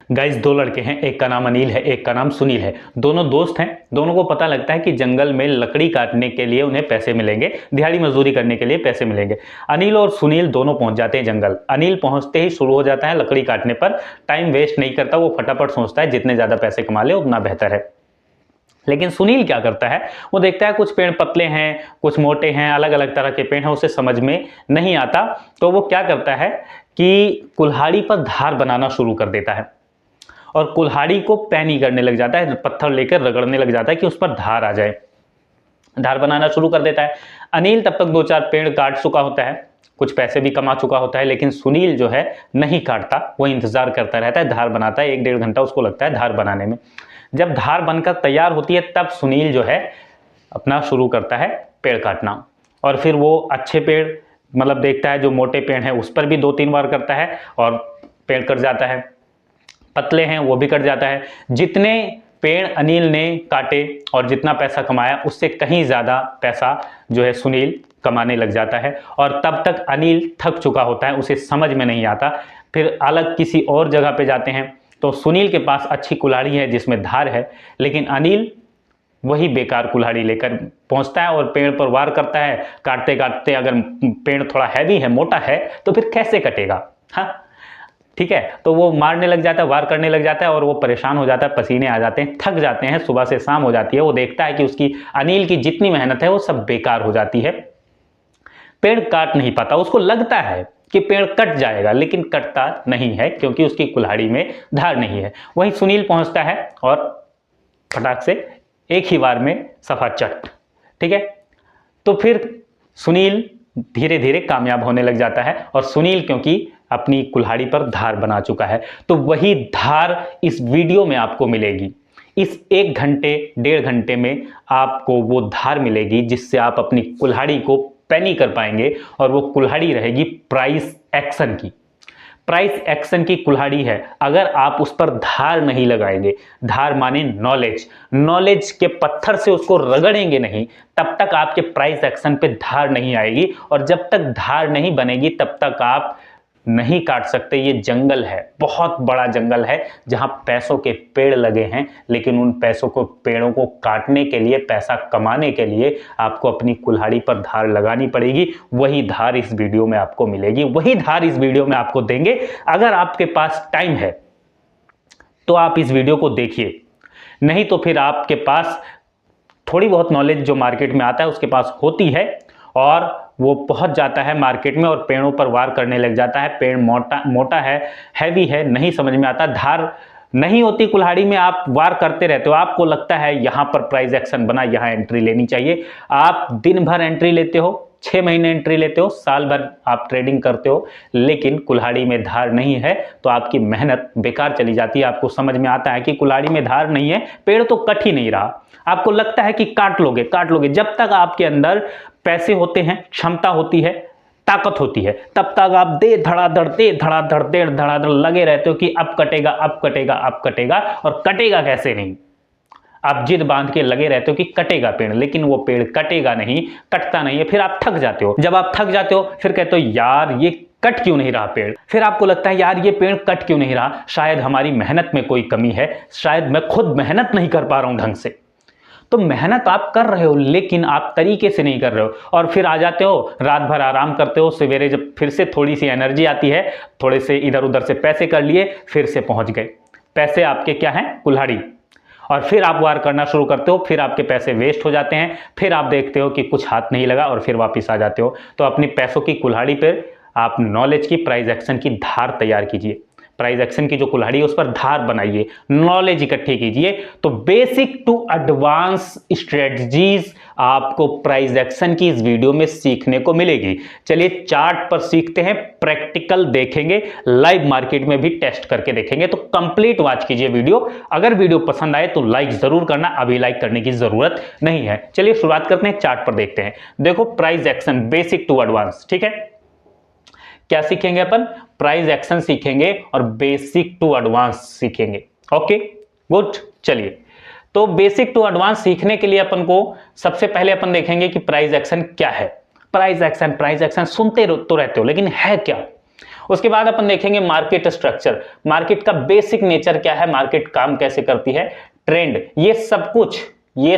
Guys, दो लड़के हैं, एक का नाम अनिल है, एक का नाम सुनील है। दोनों दोस्त हैं। दोनों को पता लगता है कि जंगल में लकड़ी काटने के लिए उन्हें पैसे मिलेंगे, दिहाड़ी मजदूरी करने के लिए पैसे मिलेंगे। अनिल और सुनील दोनों पहुंच जाते हैं जंगल। अनिल पहुंचते ही शुरू हो जाता है लकड़ी काटने पर। टाइम वेस्ट नहीं करता, वो फटाफट सोचता है जितने ज्यादा पैसे कमा ले उतना बेहतर है। लेकिन सुनील क्या करता है, वो देखता है कुछ पेड़ पतले हैं, कुछ मोटे हैं, अलग अलग तरह के पेड़ हैं, उसे समझ में नहीं आता। तो वो क्या करता है कि कुल्हाड़ी पर धार बनाना शुरू कर देता है और कुल्हाड़ी को पैनी करने लग जाता है, पत्थर लेकर रगड़ने लग जाता है कि उस पर धार आ जाए। धार बनाना शुरू कर देता है। अनिल तब तक दो चार पेड़ काट चुका होता है, कुछ पैसे भी कमा चुका होता है। लेकिन सुनील जो है नहीं काटता, वो इंतजार करता रहता है, धार बनाता है। 1-1.5 घंटा उसको लगता है धार बनाने में। जब धार बनकर तैयार होती है तब सुनील जो है अपना शुरू करता है पेड़ काटना। और फिर वो अच्छे पेड़ मतलब देखता है, जो मोटे पेड़ हैं उस पर भी 2-3 बार करता है और पेड़ कट जाता है। पतले हैं वो भी कट जाता है। जितने पेड़ अनिल ने काटे और जितना पैसा कमाया उससे कहीं ज़्यादा पैसा जो है सुनील कमाने लग जाता है। और तब तक अनिल थक चुका होता है, उसे समझ में नहीं आता। फिर अलग किसी और जगह पे जाते हैं तो सुनील के पास अच्छी कुल्हाड़ी है जिसमें धार है, लेकिन अनिल वही बेकार कुल्हाड़ी लेकर पहुंचता है और पेड़ पर वार करता है। काटते काटते अगर पेड़ थोड़ा हैवी है, मोटा है, तो फिर कैसे कटेगा। हाँ ठीक है, तो वो मारने लग जाता है, वार करने लग जाता है और वो परेशान हो जाता है, पसीने आ जाते हैं, थक जाते हैं। सुबह से शाम हो जाती है। वो देखता है कि उसकी अनिल की जितनी मेहनत है वो सब बेकार हो जाती है। पेड़ काट नहीं पाता, उसको लगता है कि पेड़ कट जाएगा, लेकिन कटता नहीं है क्योंकि उसकी कुल्हाड़ी में धार नहीं है। वहीं सुनील पहुंचता है और फटाक से एक ही बार में सफा चट। ठीक है, तो फिर सुनील धीरे धीरे कामयाब होने लग जाता है। और सुनील क्योंकि अपनी कुल्हाड़ी पर धार बना चुका है, तो वही धार इस वीडियो में आपको मिलेगी। इस 1-1.5 घंटे में आपको वो धार मिलेगी जिससे आप अपनी कुल्हाड़ी को पैनी कर पाएंगे। और वो कुल्हाड़ी रहेगी प्राइस एक्शन की। प्राइस एक्शन की कुल्हाड़ी है। अगर आप उस पर धार नहीं लगाएंगे, धार माने नॉलेज, नॉलेज के पत्थर से उसको रगड़ेंगे नहीं, तब तक आपके प्राइस एक्शन पे धार नहीं आएगी। और जब तक धार नहीं बनेगी तब तक आप नहीं काट सकते। ये जंगल है, बहुत बड़ा जंगल है जहां पैसों के पेड़ लगे हैं, लेकिन उन पैसों को, पेड़ों को काटने के लिए, पैसा कमाने के लिए आपको अपनी कुल्हाड़ी पर धार लगानी पड़ेगी। वही धार इस वीडियो में आपको मिलेगी, वही धार इस वीडियो में आपको देंगे। अगर आपके पास टाइम है तो आप इस वीडियो को देखिए, नहीं तो फिर आपके पास थोड़ी बहुत नॉलेज जो मार्केट में आता है उसके पास होती है और वो पहुंच जाता है मार्केट में और पेड़ों पर वार करने लग जाता है। पेड़ मोटा है, हैवी है, नहीं समझ में आता, धार नहीं होती कुल्हाड़ी में, आप वार करते रहते हो। आपको लगता है यहां पर प्राइस एक्शन बना, यहां एंट्री लेनी चाहिए। आप दिन भर एंट्री लेते हो, 6 महीने एंट्री लेते हो, साल भर आप ट्रेडिंग करते हो, लेकिन कुल्हाड़ी में धार नहीं है तो आपकी मेहनत बेकार चली जाती है। आपको समझ में आता है कि कुल्हाड़ी में धार नहीं है, पेड़ तो कट ही नहीं रहा। आपको लगता है कि काट लोगे काट लोगे। जब तक आपके अंदर पैसे होते हैं, क्षमता होती है, ताकत होती है, तब तक आप दे धड़ाधड़ लगे रहते हो कि अब कटेगा अब कटेगा अब कटेगा। और कटेगा कैसे नहीं, आप जिद बांध के लगे रहते हो कि कटेगा पेड़, लेकिन वो पेड़ कटेगा नहीं, कटता नहीं है। फिर आप थक जाते हो। जब आप थक जाते हो फिर कहते हो यार ये कट क्यों नहीं रहा पेड़। फिर आपको लगता है यार ये पेड़ कट क्यों नहीं रहा, शायद हमारी मेहनत में कोई कमी है, शायद मैं खुद मेहनत नहीं कर पा रहा हूं ढंग से। तो मेहनत आप कर रहे हो लेकिन आप तरीके से नहीं कर रहे हो। और फिर आ जाते हो, रात भर आराम करते हो, सवेरे जब फिर से थोड़ी सी एनर्जी आती है, थोड़े से इधर उधर से पैसे कर लिए, फिर से पहुंच गए। पैसे आपके क्या हैं, कुल्हाड़ी। और फिर आप वार करना शुरू करते हो, फिर आपके पैसे वेस्ट हो जाते हैं, फिर आप देखते हो कि कुछ हाथ नहीं लगा और फिर वापस आ जाते हो। तो अपनी पैसों की कुल्हाड़ी पर आप नॉलेज की, प्राइस एक्शन की धार तैयार कीजिए। प्राइस एक्शन की जो कुल्हाड़ी है उस पर धार बनाइए, नॉलेज इकट्ठी कीजिए। तो बेसिक टू एडवांस स्ट्रेटजीज आपको प्राइस एक्शन की इस वीडियो में सीखने को मिलेगी। चलिए चार्ट पर सीखते हैं, प्रैक्टिकल देखेंगे, लाइव मार्केट में भी टेस्ट करके देखेंगे। तो कंप्लीट वॉच कीजिए वीडियो। अगर वीडियो पसंद आए तो लाइक जरूर करना, अभी लाइक करने की जरूरत नहीं है। चलिए शुरुआत करते हैं, चार्ट पर देखते हैं। देखो price action basic to advance, ठीक है। क्या सीखेंगे अपन, प्राइस एक्शन सीखेंगे और बेसिक टू एडवांस सीखेंगे। Okay good. चलिए तो बेसिक टू एडवांस सीखने के लिए अपन को सबसे पहले अपन देखेंगे कि प्राइस एक्शन क्या है। प्राइस एक्शन सुनते तो रहते हो, लेकिन है क्या। उसके बाद अपन देखेंगे मार्केट स्ट्रक्चर, मार्केट का बेसिक नेचर क्या है, मार्केट काम कैसे करती है, ट्रेंड, ये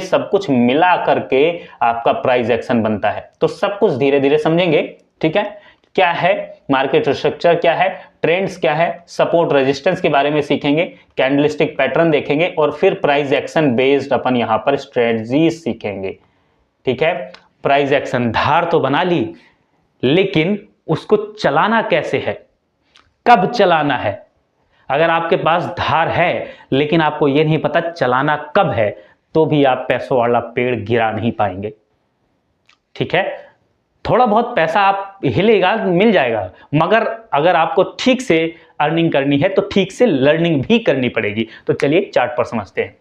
सब कुछ मिला करके आपका प्राइस एक्शन बनता है। तो सब कुछ धीरे धीरे समझेंगे, ठीक है। क्या है मार्केट स्ट्रक्चर, क्या है ट्रेंड्स, क्या है सपोर्ट रेजिस्टेंस के बारे में सीखेंगे, कैंडलस्टिक पैटर्न देखेंगे और फिर प्राइस एक्शन बेस्ड अपन यहां पर स्ट्रेटजी सीखेंगे, ठीक है। प्राइस एक्शन धार तो बना ली, लेकिन उसको चलाना कैसे है, कब चलाना है। अगर आपके पास धार है लेकिन आपको यह नहीं पता चलाना कब है, तो भी आप पैसों वाला पेड़ गिरा नहीं पाएंगे, ठीक है। थोड़ा बहुत पैसा आप हिलेगा, मिल जाएगा, मगर अगर आपको ठीक से अर्निंग करनी है तो ठीक से लर्निंग भी करनी पड़ेगी। तो चलिए चार्ट पर समझते हैं।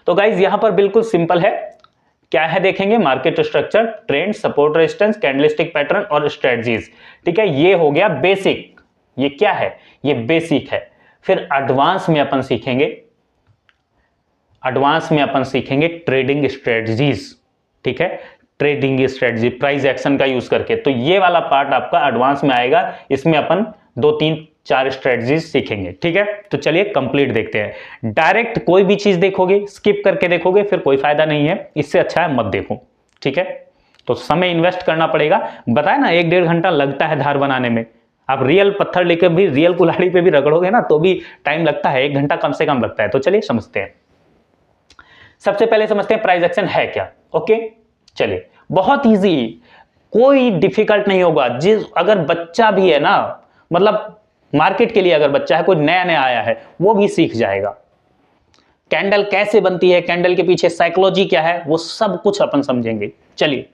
तो गाइज यहां पर बिल्कुल सिंपल है, क्या है देखेंगे, market structure, trend, support resistance, candlestick pattern और स्ट्रेटजीज, ठीक है। ये हो गया बेसिक, ये क्या है, ये बेसिक है। फिर एडवांस में अपन सीखेंगे ट्रेडिंग स्ट्रेटजीज, ठीक है, ट्रेडिंग स्ट्रेटजी प्राइस एक्शन का यूज करके। तो ये वाला पार्ट आपका एडवांस में आएगा, इसमें अपन 2 3 4 स्ट्रेटजीज सीखेंगे, ठीक है। तो चलिए कंप्लीट देखते हैं। डायरेक्ट कोई भी चीज देखोगे, स्किप करके देखोगे, फिर कोई फायदा नहीं है, इससे अच्छा है मत देखो, ठीक है। तो समय इन्वेस्ट करना पड़ेगा, बताया ना 1-1.5 घंटा लगता है धार बनाने में। आप रियल पत्थर लेकर भी रियल कुल्हाड़ी पे भी रगड़ोगे ना तो भी टाइम लगता है, 1 घंटा कम से कम लगता है। तो चलिए समझते हैं। सबसे पहले समझते हैं प्राइस एक्शन है क्या। ओके चलिए, बहुत इजी, कोई डिफिकल्ट नहीं होगा। अगर बच्चा भी है ना, मतलब मार्केट के लिए अगर बच्चा है, कोई नया नया आया है, वो भी सीख जाएगा। कैंडल कैसे बनती है, कैंडल के पीछे साइकोलॉजी क्या है, वो सब कुछ अपन समझेंगे। चलिए,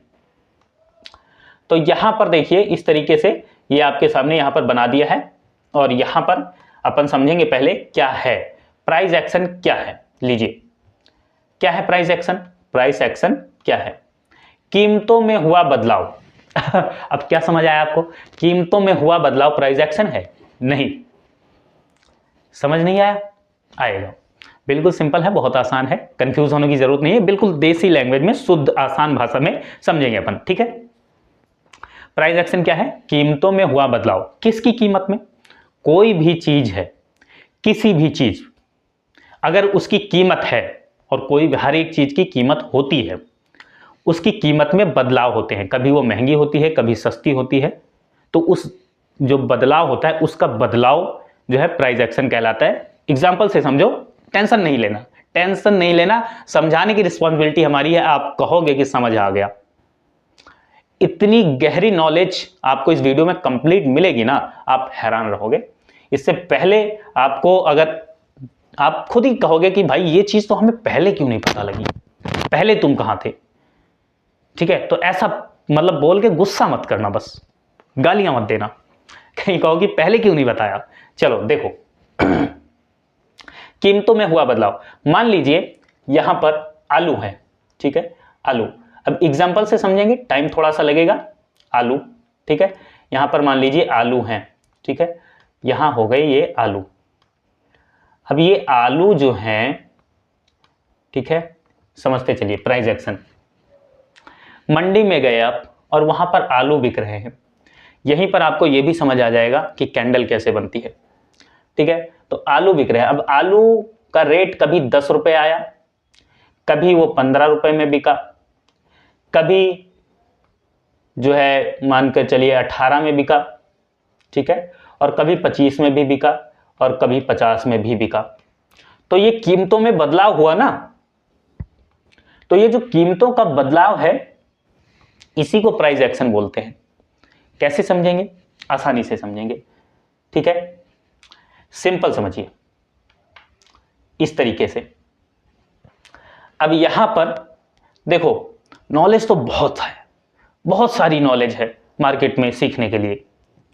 तो यहां पर देखिए इस तरीके से ये आपके सामने यहां पर बना दिया है, और यहां पर अपन समझेंगे पहले क्या है प्राइस एक्शन, क्या है। लीजिए, क्या है प्राइस एक्शन। प्राइस एक्शन क्या है, कीमतों में हुआ बदलाव। अब क्या समझ आया आपको, कीमतों में हुआ बदलाव प्राइस एक्शन है? नहीं, समझ नहीं आया? आएगा, बिल्कुल सिंपल है, बहुत आसान है, कंफ्यूज होने की जरूरत नहीं है, बिल्कुल देसी लैंग्वेज में शुद्ध आसान भाषा में समझेंगे अपन, ठीक है। प्राइस एक्शन क्या है, कीमतों में हुआ बदलाव। किसकी कीमत में? कोई भी चीज है, किसी भी चीज, अगर उसकी कीमत है, और कोई हर एक चीज की कीमत होती है, उसकी कीमत में बदलाव होते हैं, कभी वो महंगी होती है, कभी सस्ती होती है। तो उस जो बदलाव होता है, उसका बदलाव जो है प्राइस एक्शन कहलाता है। एग्जांपल से समझो, टेंशन नहीं लेना, टेंशन नहीं लेना, समझाने की रिस्पॉन्सिबिलिटी हमारी है। आप कहोगे कि समझ आ गया। इतनी गहरी नॉलेज आपको इस वीडियो में कंप्लीट मिलेगी ना, आप हैरान रहोगे। इससे पहले आपको, अगर आप खुद ही कहोगे कि भाई ये चीज तो हमें पहले क्यों नहीं पता लगी, पहले तुम कहां थे, ठीक है। तो ऐसा मतलब बोल के गुस्सा मत करना, बस गालियां मत देना, कहीं कहो कि पहले क्यों नहीं बताया। चलो देखो, कीमतों में हुआ बदलाव। मान लीजिए यहां पर आलू है, ठीक है, आलू। अब एग्जांपल से समझेंगे, टाइम थोड़ा सा लगेगा। आलू, ठीक है, यहां पर मान लीजिए आलू हैं, ठीक है, यहां हो गए ये आलू। अब ये आलू जो हैं, ठीक है, समझते चलिए प्राइस एक्शन। मंडी में गए आप और वहां पर आलू बिक रहे हैं, यहीं पर आपको यह भी समझ आ जाएगा कि कैंडल कैसे बनती है, ठीक है। तो आलू बिक रहे हैं, अब आलू का रेट कभी 10 रुपए आया, कभी वो 15 रुपए में बिका, कभी जो है मानकर चलिए 18 में बिका, ठीक है, और कभी 25 में भी बिका, और कभी 50 में भी बिका। तो ये कीमतों में बदलाव हुआ ना, तो ये जो कीमतों का बदलाव है, इसी को प्राइस एक्शन बोलते हैं। कैसे समझेंगे? आसानी से समझेंगे, ठीक है, सिंपल समझिए इस तरीके से। अब यहां पर देखो, नॉलेज तो बहुत है, बहुत सारी नॉलेज है मार्केट में सीखने के लिए,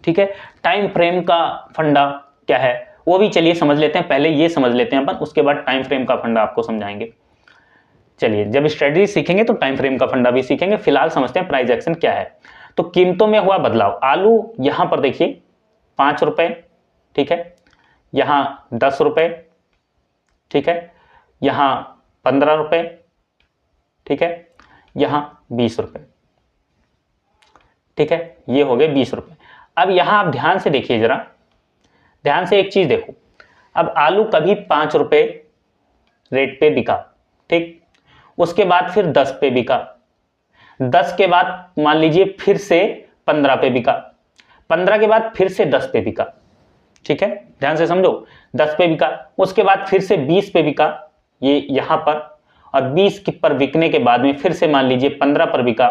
ठीक है। टाइम फ्रेम का फंडा क्या है वो भी चलिए समझ लेते हैं, पहले ये समझ लेते हैं अपन, उसके बाद टाइम फ्रेम का फंडा आपको समझाएंगे। चलिए, जब स्ट्रेटजी सीखेंगे तो टाइम फ्रेम का फंडा भी सीखेंगे, फिलहाल समझते हैं प्राइस एक्शन क्या है। तो कीमतों में हुआ बदलाव, आलू यहां पर देखिए 5 रुपए, ठीक है, यहां 10 रुपए, ठीक है, यहां 15 रुपए, ठीक है, यहां 20 रुपए, ठीक है, ये हो गए 20 रुपए। अब यहां आप ध्यान से देखिए, जरा ध्यान से एक चीज देखो। अब आलू कभी 5 रुपए रेट पे बिका, ठीक, उसके बाद फिर 10 पे बिका, 10 के बाद मान लीजिए फिर से 15 पे बिका, 15 के बाद फिर से 10 पे बिका, ठीक है, ध्यान से समझो, 10 पे बिका, उसके बाद फिर से 20 पे बिका, ये यहां पर, और 20 पर बिकने के बाद में फिर से मान लीजिए 15 पर बिका,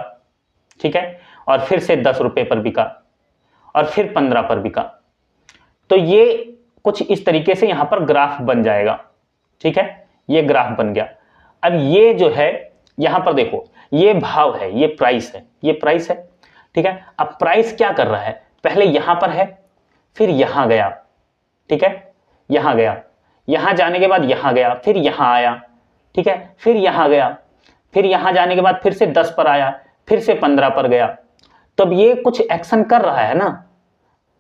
ठीक है, और फिर से 10 रुपए पर बिका, और फिर 15 पर बिका। तो ये कुछ इस तरीके से यहां पर ग्राफ बन जाएगा, ठीक है, ये ग्राफ बन गया। अब ये जो है यहां पर देखो, ये भाव है, ये प्राइस है, ये प्राइस है, ठीक है। अब प्राइस क्या कर रहा है, पहले यहां पर है, फिर यहां गया, ठीक है, यहां गया, यहां जाने के बाद यहां गया, फिर यहां आया, ठीक है, फिर यहां गया, फिर यहां जाने के बाद फिर से 10 पर आया, फिर से 15 पर गया। तो अब ये कुछ एक्शन कर रहा है ना,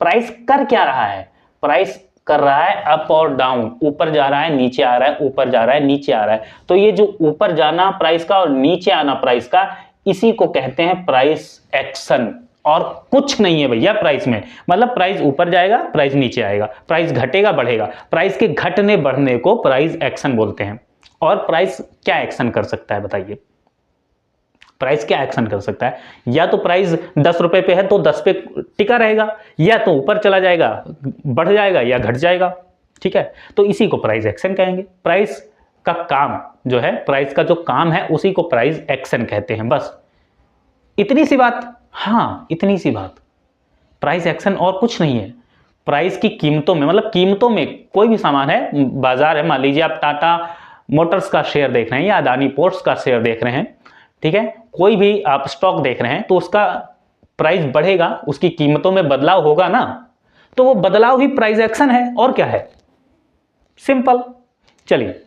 प्राइस कर क्या रहा है, प्राइस कर रहा है अप और डाउन, ऊपर जा रहा है नीचे आ रहा है, ऊपर जा रहा है नीचे आ रहा है। तो ये जो ऊपर जाना प्राइस का और नीचे आना प्राइस का, इसी को कहते हैं प्राइस एक्शन, और कुछ नहीं है भैया प्राइस में। मतलब प्राइस ऊपर जाएगा, प्राइस नीचे आएगा, प्राइस घटेगा बढ़ेगा, प्राइस के घटने बढ़ने को प्राइस एक्शन बोलते हैं। और प्राइस क्या एक्शन कर सकता है बताइए, प्राइस क्या एक्शन कर सकता है, या तो प्राइस 10 रुपए पे है तो 10 पे टिका रहेगा, या तो ऊपर चला जाएगा बढ़ जाएगा, या घट जाएगा, ठीक है। तो इसी को प्राइस एक्शन कहेंगे। प्राइस का काम जो है, प्राइस का जो काम है उसी को प्राइस एक्शन कहते हैं, बस इतनी सी बात। हाँ, इतनी सी बात, प्राइस एक्शन और कुछ नहीं है। प्राइस की कीमतों में, मतलब कीमतों में, कोई भी सामान है, बाजार है, मान लीजिए आप टाटा मोटर्स का शेयर देख रहे हैं या अदानी पोर्ट्स का शेयर देख रहे हैं, ठीक है, कोई भी आप स्टॉक देख रहे हैं, तो उसका प्राइस बढ़ेगा, उसकी कीमतों में बदलाव होगा ना, तो वो बदलाव ही प्राइस एक्शन है, और क्या है, सिंपल। चलिए,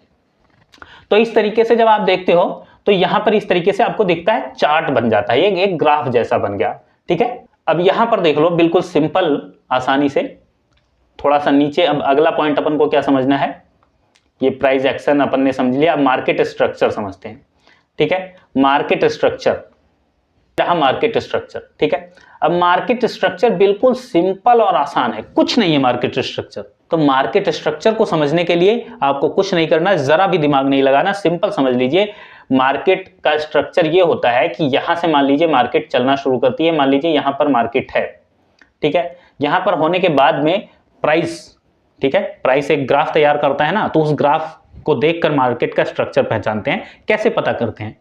तो इस तरीके से जब आप देखते हो तो यहां पर इस तरीके से आपको दिखता है, चार्ट बन जाता है, एक ग्राफ जैसा बन गया, ठीक है। अब यहां पर देख लो, बिल्कुल सिंपल, आसानी से, थोड़ा सा नीचे। अब अगला पॉइंट अपन को क्या समझना है, ये प्राइस एक्शन अपन ने समझ लिया, मार्केट स्ट्रक्चर समझते हैं, ठीक है। मार्केट स्ट्रक्चर, जहां मार्केट स्ट्रक्चर, ठीक है। अब मार्केट स्ट्रक्चर बिल्कुल सिंपल और आसान है, कुछ नहीं है मार्केट स्ट्रक्चर। तो मार्केट स्ट्रक्चर को समझने के लिए आपको कुछ नहीं करना, जरा भी दिमाग नहीं लगाना, सिंपल समझ लीजिए। मार्केट का स्ट्रक्चर ये होता है कि यहां से मान लीजिए मार्केट चलना शुरू करती है, मान लीजिए यहां पर मार्केट है, ठीक है, यहां पर होने के बाद में प्राइस, ठीक है, प्राइस एक ग्राफ तैयार करता है ना, तो उस ग्राफ को देखकर मार्केट का स्ट्रक्चर पहचानते हैं। कैसे पता करते हैं,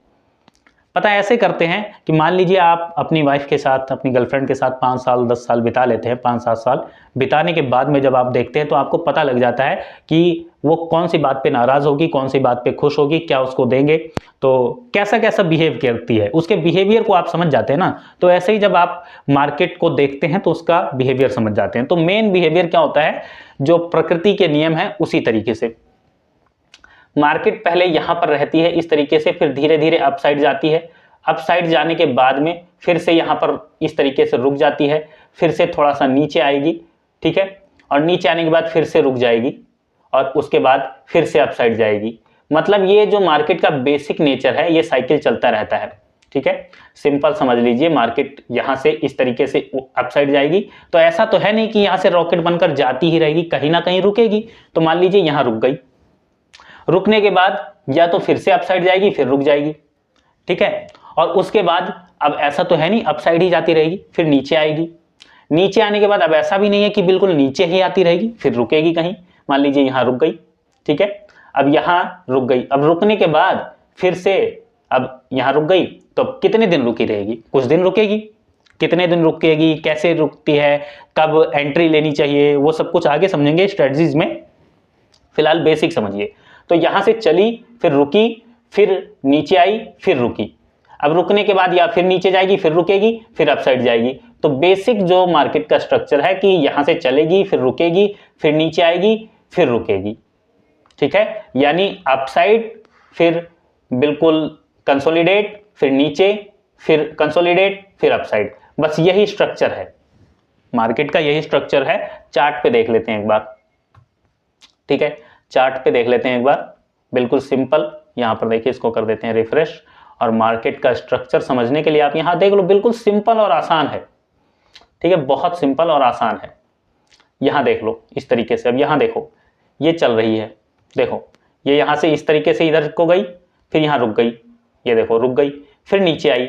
पता ऐसे करते हैं कि मान लीजिए आप अपनी वाइफ के साथ, अपनी गर्लफ्रेंड के साथ 5 साल 10 साल बिता लेते हैं, 5-7 साल बिताने के बाद में जब आप देखते हैं तो आपको पता लग जाता है कि वो कौन सी बात पे नाराज होगी, कौन सी बात पे खुश होगी, क्या उसको देंगे, तो कैसा कैसा बिहेव करती है, उसके बिहेवियर को आप समझ जाते हैं ना। तो ऐसे ही जब आप मार्केट को देखते हैं तो उसका बिहेवियर समझ जाते हैं। तो मेन बिहेवियर क्या होता है, जो प्रकृति के नियम है उसी तरीके से मार्केट पहले यहां पर रहती है इस तरीके से, फिर धीरे धीरे अप साइड जाती है, अप साइड जाने के बाद में फिर से यहां पर इस तरीके से रुक जाती है, फिर से थोड़ा सा नीचे आएगी, ठीक है, और नीचे आने के बाद फिर से रुक जाएगी, और उसके बाद फिर से अप साइड जाएगी। मतलब ये जो मार्केट का बेसिक नेचर है, ये साइकिल चलता रहता है, ठीक है। सिंपल समझ लीजिए, मार्केट यहां से इस तरीके से अप साइड जाएगी, तो ऐसा तो है नहीं कि यहां से रॉकेट बनकर जाती ही रहेगी, कहीं ना कहीं रुकेगी। तो मान लीजिए यहां रुक गई, रुकने के बाद या तो फिर से अप साइड जाएगी, फिर रुक जाएगी, ठीक है, और उसके बाद अब ऐसा तो है नहीं अप साइड ही जाती रहेगी, फिर नीचे आएगी, नीचे आने के बाद अब ऐसा भी नहीं है कि बिल्कुल नीचे ही आती रहेगी, फिर रुकेगी कहीं, मान लीजिए यहां रुक गई, ठीक है, अब यहां रुक गई, अब रुकने के बाद फिर से अब यहां रुक गई, तो कितने दिन रुकी रहेगी, कुछ दिन रुकेगी, कितने दिन रुकेगी, कैसे रुकती है, कब एंट्री लेनी चाहिए, वो सब कुछ आगे समझेंगे स्ट्रेटजीज में, फिलहाल बेसिक समझिए। तो यहां से चली, फिर रुकी, फिर नीचे आई, फिर रुकी, अब रुकने के बाद या फिर नीचे जाएगी, फिर रुकेगी, फिर अप साइड जाएगी। तो बेसिक जो मार्केट का स्ट्रक्चर है कि यहां से चलेगी, फिर रुकेगी, फिर नीचे आएगी, फिर रुकेगी, ठीक है, यानी अप साइड, फिर बिल्कुल कंसोलिडेट, फिर नीचे, फिर कंसोलिडेट, फिर अप साइड, बस यही स्ट्रक्चर है मार्केट का, यही स्ट्रक्चर है। चार्ट पे देख लेते हैं एक बार, ठीक है, चार्ट पे देख लेते हैं एक बार, बिल्कुल सिंपल। यहां पर देखिए, इसको कर देते हैं रिफ्रेश, और मार्केट का स्ट्रक्चर समझने के लिए आप यहां देख लो, बिल्कुल सिंपल और आसान है, ठीक है, बहुत सिंपल और आसान है। यहाँ देख लो इस तरीके से, अब यहाँ देखो ये चल रही है, देखो ये यहाँ से इस तरीके से इधर को गई, फिर यहाँ रुक गई, ये देखो रुक गई, फिर नीचे आई,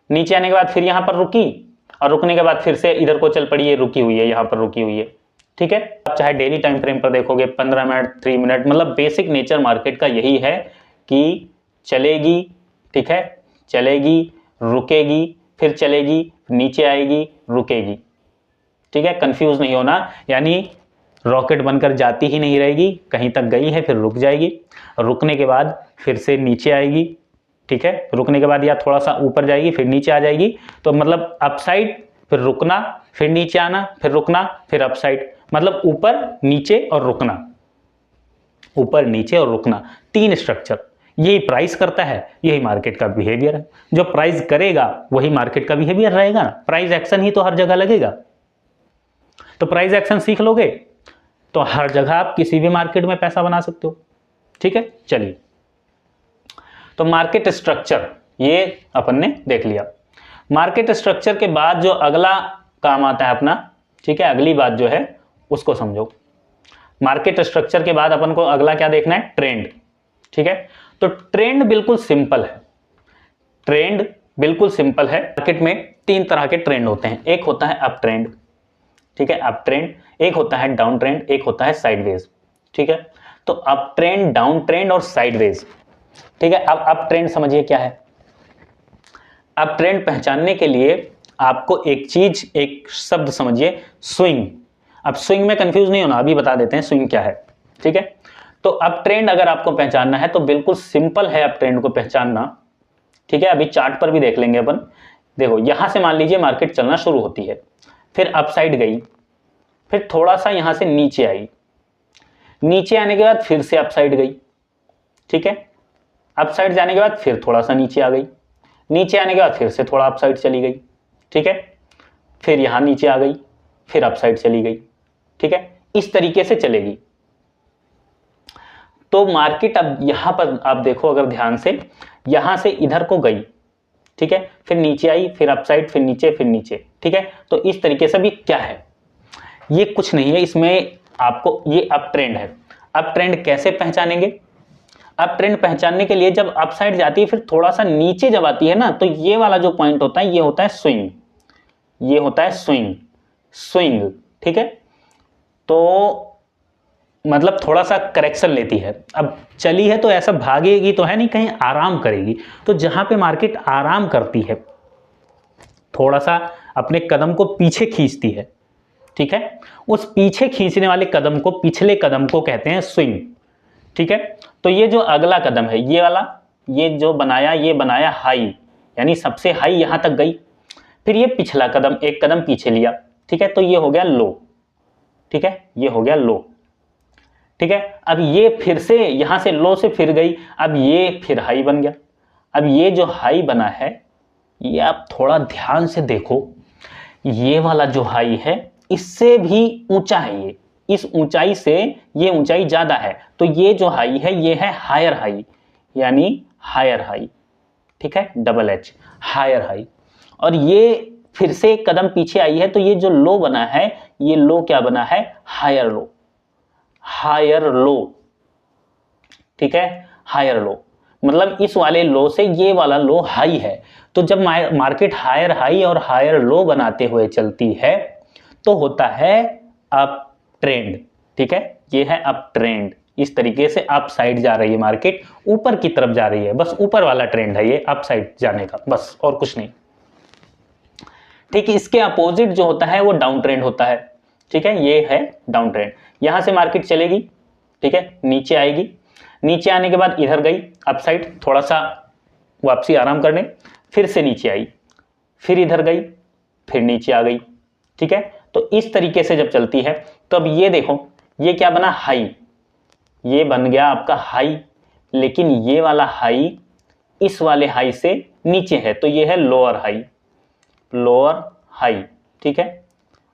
नीचे आने के बाद फिर यहाँ पर रुकी, और रुकने के बाद फिर से इधर को चल पड़ी, ये रुकी हुई है, यहाँ पर रुकी हुई है। ठीक है, आप चाहे डेली टाइम फ्रेम पर देखोगे 15 मिनट, 3 मिनट, मतलब बेसिक नेचर मार्केट का यही है कि चलेगी, ठीक है, चलेगी, रुकेगी, फिर चलेगी, नीचे आएगी, रुकेगी। ठीक है, कंफ्यूज नहीं होना, यानी रॉकेट बनकर जाती ही नहीं रहेगी, कहीं तक गई है फिर रुक जाएगी, रुकने के बाद फिर से नीचे आएगी, ठीक है, रुकने के बाद या थोड़ा सा ऊपर जाएगी फिर नीचे आ जाएगी। तो मतलब अपसाइड, फिर रुकना, फिर नीचे आना, फिर रुकना, फिर अपसाइड, मतलब ऊपर नीचे और रुकना, ऊपर नीचे और रुकना, 3 स्ट्रक्चर। यही प्राइस करता है, यही मार्केट का बिहेवियर है। जो प्राइस करेगा वही मार्केट का बिहेवियर रहेगा ना, प्राइस एक्शन ही तो हर जगह लगेगा। तो प्राइस एक्शन सीख लोगे तो हर जगह आप किसी भी मार्केट में पैसा बना सकते हो। ठीक है, चलिए, तो मार्केट स्ट्रक्चर ये अपन ने देख लिया। मार्केट स्ट्रक्चर के बाद जो अगला काम आता है अपना, ठीक है, अगली बात जो है उसको समझो। मार्केट स्ट्रक्चर के बाद अपन को अगला क्या देखना है, ट्रेंड। ठीक है, तो ट्रेंड बिल्कुल सिंपल है, ट्रेंड बिल्कुल सिंपल है। मार्केट में 3 तरह के ट्रेंड होते हैं, एक होता है अप ट्रेंड, ठीक है, अप ट्रेंड, एक होता है डाउन ट्रेंड, एक होता है साइडवेज। ठीक है, तो अप ट्रेंड, डाउन ट्रेंड और साइडवेज। ठीक है, अब अप ट्रेंड समझिए क्या है। अप ट्रेंड पहचानने के लिए आपको एक चीज, एक शब्द समझिए, स्विंग। अब स्विंग में कंफ्यूज नहीं होना, अभी बता देते हैं स्विंग क्या है। ठीक है, तो अप ट्रेंड अगर आपको पहचानना है तो बिल्कुल सिंपल है अप ट्रेंड को पहचानना। ठीक है, अभी चार्ट पर भी देख लेंगे अपन। देखो यहां से मान लीजिए मार्केट चलना शुरू होती है, फिर अप साइड गई, फिर थोड़ा सा यहां से नीचे आई, नीचे आने के बाद फिर से अप साइड गई। ठीक है, अप साइड जाने के बाद फिर थोड़ा सा नीचे आ गई, नीचे आने के बाद फिर से थोड़ा अप साइड चली गई। ठीक है, फिर यहां नीचे आ गई, फिर अप साइड चली गई। ठीक है, इस तरीके से चलेगी। तो मार्केट अब यहां पर आप देखो अगर ध्यान से, यहां से इधर को गई, ठीक है, फिर नीचे आई, फिर अप साइड, फिर नीचे, फिर नीचे। ठीक है, तो इस तरीके से भी क्या है, ये कुछ नहीं है, इसमें आपको ये अप ट्रेंड है। अप ट्रेंड कैसे पहचानेंगे, अप ट्रेंड पहचानने के लिए जब अप साइड जाती है फिर थोड़ा सा नीचे जब आती है ना, तो ये वाला जो पॉइंट होता है ये होता है स्विंग, ये होता है स्विंग, स्विंग। ठीक है, तो मतलब थोड़ा सा करेक्शन लेती है। अब चली है तो ऐसा भागेगी तो है नहीं, कहीं आराम करेगी। तो जहां पे मार्केट आराम करती है, थोड़ा सा अपने कदम को पीछे खींचती है, ठीक है, उस पीछे खींचने वाले कदम को, पिछले कदम को कहते हैं स्विंग। ठीक है, तो ये जो अगला कदम है ये वाला, ये जो बनाया, ये बनाया हाई, यानी सबसे हाई यहां तक गई, फिर ये पिछला कदम, एक कदम पीछे लिया। ठीक है, तो ये हो गया लो। ठीक है, ये हो गया लो। ठीक है, अब ये फिर से यहां से लो से फिर गई, अब ये फिर हाई बन गया। अब ये जो हाई बना है, ये आप थोड़ा ध्यान से देखो, ये वाला जो हाई है इससे भी ऊंचा है, ये इस ऊंचाई से ये ऊंचाई ज्यादा है, तो ये जो हाई है ये है हायर हाई, यानी हायर हाई। ठीक है, डबल एच, हायर हाई। और ये फिर से एक कदम पीछे आई है, तो ये जो लो बना है, ये लो क्या बना है, हायर लो, हायर लो। ठीक है, हायर लो, मतलब इस वाले लो से ये वाला लो हाई है। तो जब मार्केट हायर हाई और हायर लो बनाते हुए चलती है तो होता है अप ट्रेंड। ठीक है, ये है अप ट्रेंड। इस तरीके से अप साइड जा रही है मार्केट, ऊपर की तरफ जा रही है, बस ऊपर वाला ट्रेंड है ये अप साइड जाने का, बस और कुछ नहीं। ठीक है, इसके अपोजिट जो होता है वो डाउन ट्रेंड होता है। ठीक है, ये है डाउन ट्रेंड। यहां से मार्केट चलेगी, ठीक है, नीचे आएगी, नीचे आने के बाद इधर गई अप साइड, थोड़ा सा वापसी आराम करने, फिर से नीचे आई, फिर इधर गई, फिर नीचे आ गई। ठीक है, तो इस तरीके से जब चलती है तो अब ये देखो, ये क्या बना, हाई, ये बन गया आपका हाई, लेकिन ये वाला हाई इस वाले हाई से नीचे है, तो ये है लोअर हाई, लोअर हाई। ठीक है,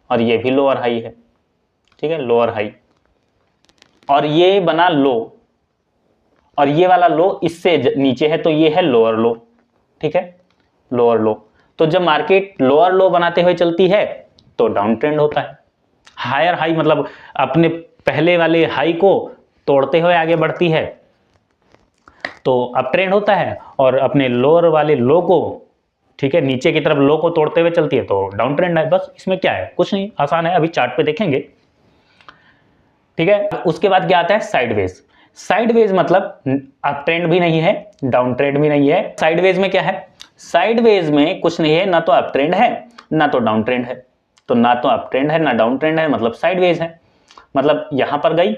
और ये भी लोअर हाई है। ठीक है, लोअर हाई, और ये बना लो, और ये वाला लो इससे नीचे है, तो ये है लोअर लो। ठीक है, लोअर लो। तो जब मार्केट लोअर लो बनाते हुए चलती है तो डाउन ट्रेंड होता है। हायर हाई मतलब अपने पहले वाले हाई को तोड़ते हुए आगे बढ़ती है तो अप ट्रेंड होता है, और अपने लोअर वाले लो को, ठीक है, नीचे की तरफ लो को तोड़ते हुए चलती है तो डाउन ट्रेंड है। बस इसमें क्या है, कुछ नहीं, आसान है, अभी चार्ट पे देखेंगे। ठीक है, उसके बाद क्या आता है, साइडवेज। साइडवेज मतलब अप ट्रेंड भी नहीं है, डाउन ट्रेंड भी नहीं है। साइडवेज में क्या है, साइडवेज में कुछ नहीं है, ना तो अप ट्रेंड है ना तो डाउन ट्रेंड है। तो ना तो अप ट्रेंड है ना डाउन ट्रेंड है, मतलब साइडवेज है। मतलब यहां पर गई,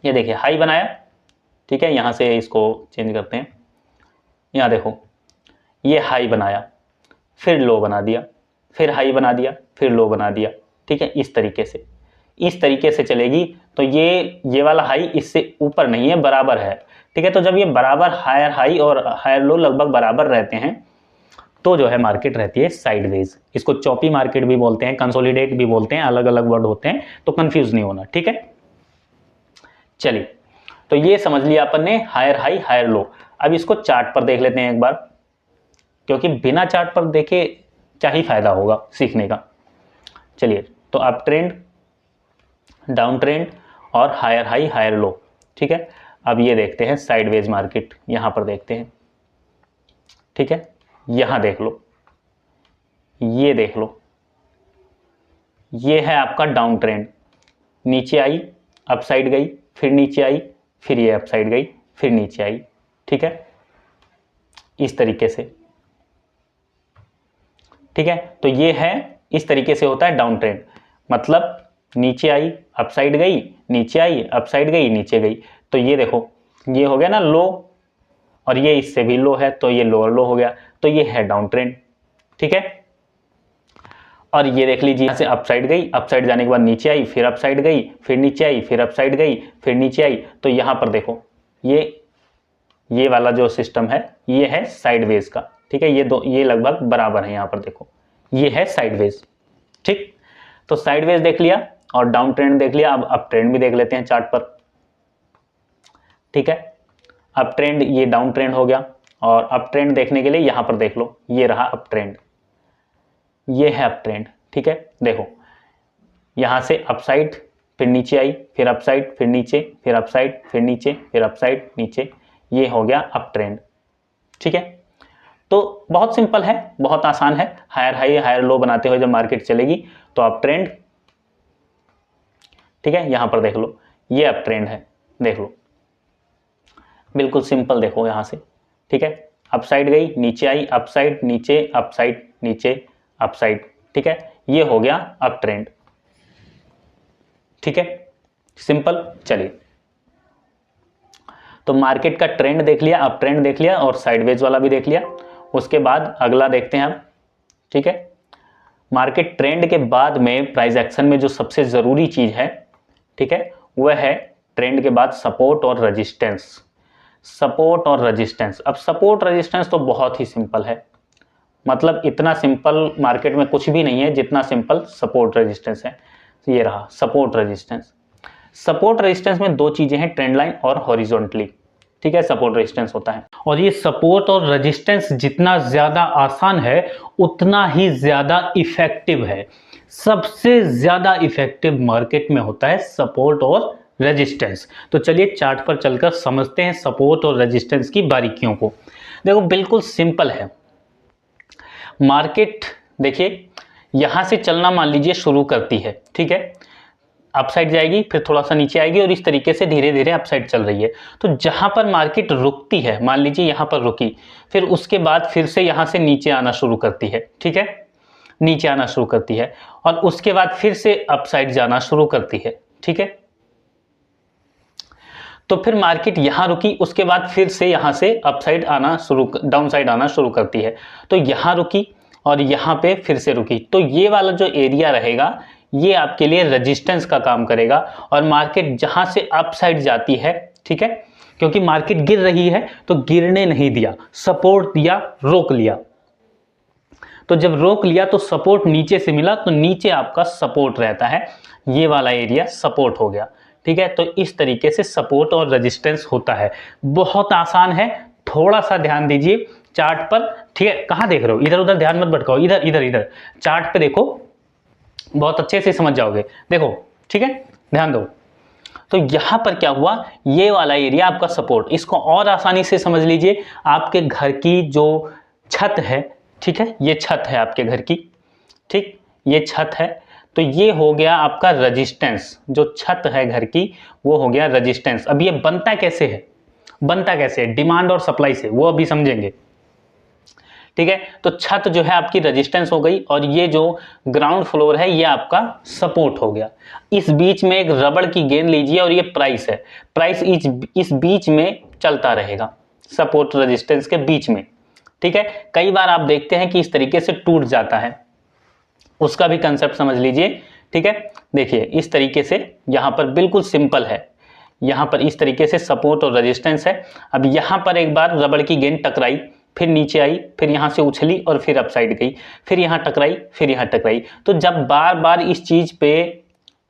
ये देखिए हाई बनाया, ठीक है, यहां से इसको चेंज करते हैं, यहां देखो ये हाई बनाया, फिर लो बना दिया, फिर हाई बना दिया, फिर लो बना दिया, ठीक है, इस तरीके से चलेगी। तो ये वाला हाई इससे ऊपर नहीं है, बराबर है, ठीक है। तो जब ये बराबर हायर हाई और हायर लो लगभग बराबर रहते हैं तो जो है मार्केट रहती है साइडवेज। इसको चॉपी मार्केट भी बोलते हैं, कंसोलिडेट भी बोलते हैं, अलग अलग वर्ड होते हैं, तो कंफ्यूज नहीं होना, ठीक है। चलिए, तो ये समझ लिया अपन ने, हायर हाई हायर लो। अब इसको चार्ट पर देख लेते हैं एक बार, क्योंकि बिना चार्ट पर देखे क्या ही फायदा होगा सीखने का। चलिए, तो अप ट्रेंड, डाउन ट्रेंड और हायर हाई हायर लो, ठीक है। अब ये देखते हैं साइडवेज मार्केट, यहां पर देखते हैं, ठीक है। यहां देख लो, ये देख लो, ये है आपका डाउन ट्रेंड, नीचे आई, अपसाइड गई, फिर नीचे आई, फिर ये अपसाइड गई, फिर नीचे आई, ठीक है, इस तरीके से, ठीक है। तो ये है, इस तरीके से होता है डाउन ट्रेंड, मतलब नीचे आई, अपसाइड गई, नीचे आई, अपसाइड गई, नीचे गई। तो ये देखो, ये हो गया ना लो, और ये इससे भी लो है तो ये लोअर लो हो गया, तो ये है डाउन ट्रेंड, ठीक है। और ये देख लीजिए, यहां से अपसाइड गई, अपसाइड जाने के बाद नीचे आई, फिर अपसाइड गई, फिर नीचे आई, फिर अपसाइड गई, फिर नीचे आई। तो यहां पर देखो, ये वाला जो सिस्टम है ये है साइडवेज का, ठीक है। ये लगभग बराबर है, यहां पर देखो ये है साइडवेज, ठीक। तो साइडवेज देख लिया और डाउन ट्रेंड देख लिया। अब अप ट्रेंड भी देख लेते हैं चार्ट पर, ठीक है। अप ट्रेंड, ये डाउन ट्रेंड हो गया, और अप ट्रेंड देखने के लिए यहां पर देख लो, ये रहा अप ट्रेंड, ये है अप ट्रेंड, ठीक है। देखो यहां से अपसाइड, फिर नीचे आई, फिर अपसाइड, फिर नीचे, फिर अपसाइड, फिर नीचे, फिर अपसाइड, नीचे, ये हो गया अप ट्रेंड, ठीक है। तो बहुत सिंपल है, बहुत आसान है। हायर हाई हायर लो बनाते हुए जब मार्केट चलेगी तो अप ट्रेंड, ठीक है, यहां पर देख लो ये अप ट्रेंड है, देख लो बिल्कुल सिंपल, देखो यहां से, ठीक है। अपसाइड गई, नीचे आई, अपसाइड, नीचे, अपसाइड, नीचे, अपसाइड, ठीक है, ये हो गया अप ट्रेंड, ठीक है, सिंपल। चलिए, तो मार्केट का ट्रेंड देख लिया, अप ट्रेंड देख लिया और साइडवेज वाला भी देख लिया। उसके बाद अगला देखते हैं हम, ठीक है। मार्केट ट्रेंड के बाद में प्राइस एक्शन में जो सबसे जरूरी चीज है, ठीक है, वह है ट्रेंड के बाद सपोर्ट और रेजिस्टेंस। सपोर्ट और रेजिस्टेंस, अब सपोर्ट रेजिस्टेंस तो बहुत ही सिंपल है, मतलब इतना सिंपल मार्केट में कुछ भी नहीं है जितना सिंपल सपोर्ट रेजिस्टेंस है। ये रहा सपोर्ट रेजिस्टेंस। सपोर्ट रेजिस्टेंस में दो चीजें हैं, ट्रेंड लाइन और हॉरिजॉन्टली, ठीक है, सपोर्ट रेजिस्टेंस होता है। और ये सपोर्ट और रेजिस्टेंस जितना ज्यादा आसान है उतना ही ज्यादा इफेक्टिव है। सबसे ज्यादा इफेक्टिव मार्केट में होता है सपोर्ट और रेजिस्टेंस। तो चलिए चार्ट पर चलकर समझते हैं सपोर्ट और रेजिस्टेंस की बारीकियों को। देखो बिल्कुल सिंपल है। मार्केट देखिए यहां से चलना मान लीजिए शुरू करती है, ठीक है, अपसाइड जाएगी, फिर थोड़ा सा नीचे आएगी और इस तरीके से धीरे धीरे अपसाइड चल रही है। तो जहां पर मार्केट रुकती है, मान लीजिए यहां पर रुकी, फिर उसके बाद फिर से यहां से नीचे आना शुरू करती है, ठीक है, नीचे आना शुरू करती है, और उसके बाद फिर से अपसाइड जाना शुरू करती है, ठीक है। तो फिर मार्केट यहां रुकी, उसके बाद फिर से यहां से अपसाइड आना शुरू, डाउन साइड आना शुरू करती है। तो यहां रुकी और यहां पे फिर से रुकी, तो ये वाला जो एरिया रहेगा ये आपके लिए रेजिस्टेंस का काम करेगा। और मार्केट जहां से अपसाइड जाती है, ठीक है, क्योंकि मार्केट गिर रही है तो गिरने नहीं दिया, सपोर्ट दिया, रोक लिया। तो जब रोक लिया तो सपोर्ट नीचे से मिला, तो नीचे आपका सपोर्ट रहता है, ये वाला एरिया सपोर्ट हो गया, ठीक है। तो इस तरीके से सपोर्ट और रेजिस्टेंस होता है, बहुत आसान है। थोड़ा सा ध्यान दीजिए चार्ट पर, ठीक है। कहां देख रहे हो, इधर उधर ध्यान मत भटकाओ, इधर इधर इधर चार्ट पे देखो, बहुत अच्छे से समझ जाओगे। देखो ठीक है, ध्यान दो। तो यहाँ पर क्या हुआ, ये वाला एरिया आपका सपोर्ट, इसको और आसानी से समझ लीजिए। आपके घर की जो छत है, ठीक है, ये छत है आपके घर की, ठीक, ये छत है, तो ये हो गया आपका रेजिस्टेंस। जो छत है घर की वो हो गया रेजिस्टेंस। अब ये बनता कैसे है, बनता कैसे है, डिमांड और सप्लाई से, वो अभी समझेंगे। ठीक है, तो छत जो है आपकी रेजिस्टेंस हो गई और ये जो ग्राउंड फ्लोर है ये आपका सपोर्ट हो गया। इस बीच में एक रबड़ की गेंद लीजिए और ये प्राइस है, प्राइस इस बीच में चलता रहेगा, सपोर्ट रेजिस्टेंस के बीच में। ठीक है, कई बार आप देखते हैं कि इस तरीके से टूट जाता है, उसका भी कंसेप्ट समझ लीजिए। ठीक है, देखिए इस तरीके से यहां पर बिल्कुल सिंपल है, यहां पर इस तरीके से सपोर्ट और रेजिस्टेंस है। अब यहां पर एक बार रबड़ की गेंद टकराई, फिर नीचे आई, फिर यहां से उछली और फिर अप साइड गई, फिर यहां टकराई, फिर यहां टकराई। तो जब बार बार इस चीज पे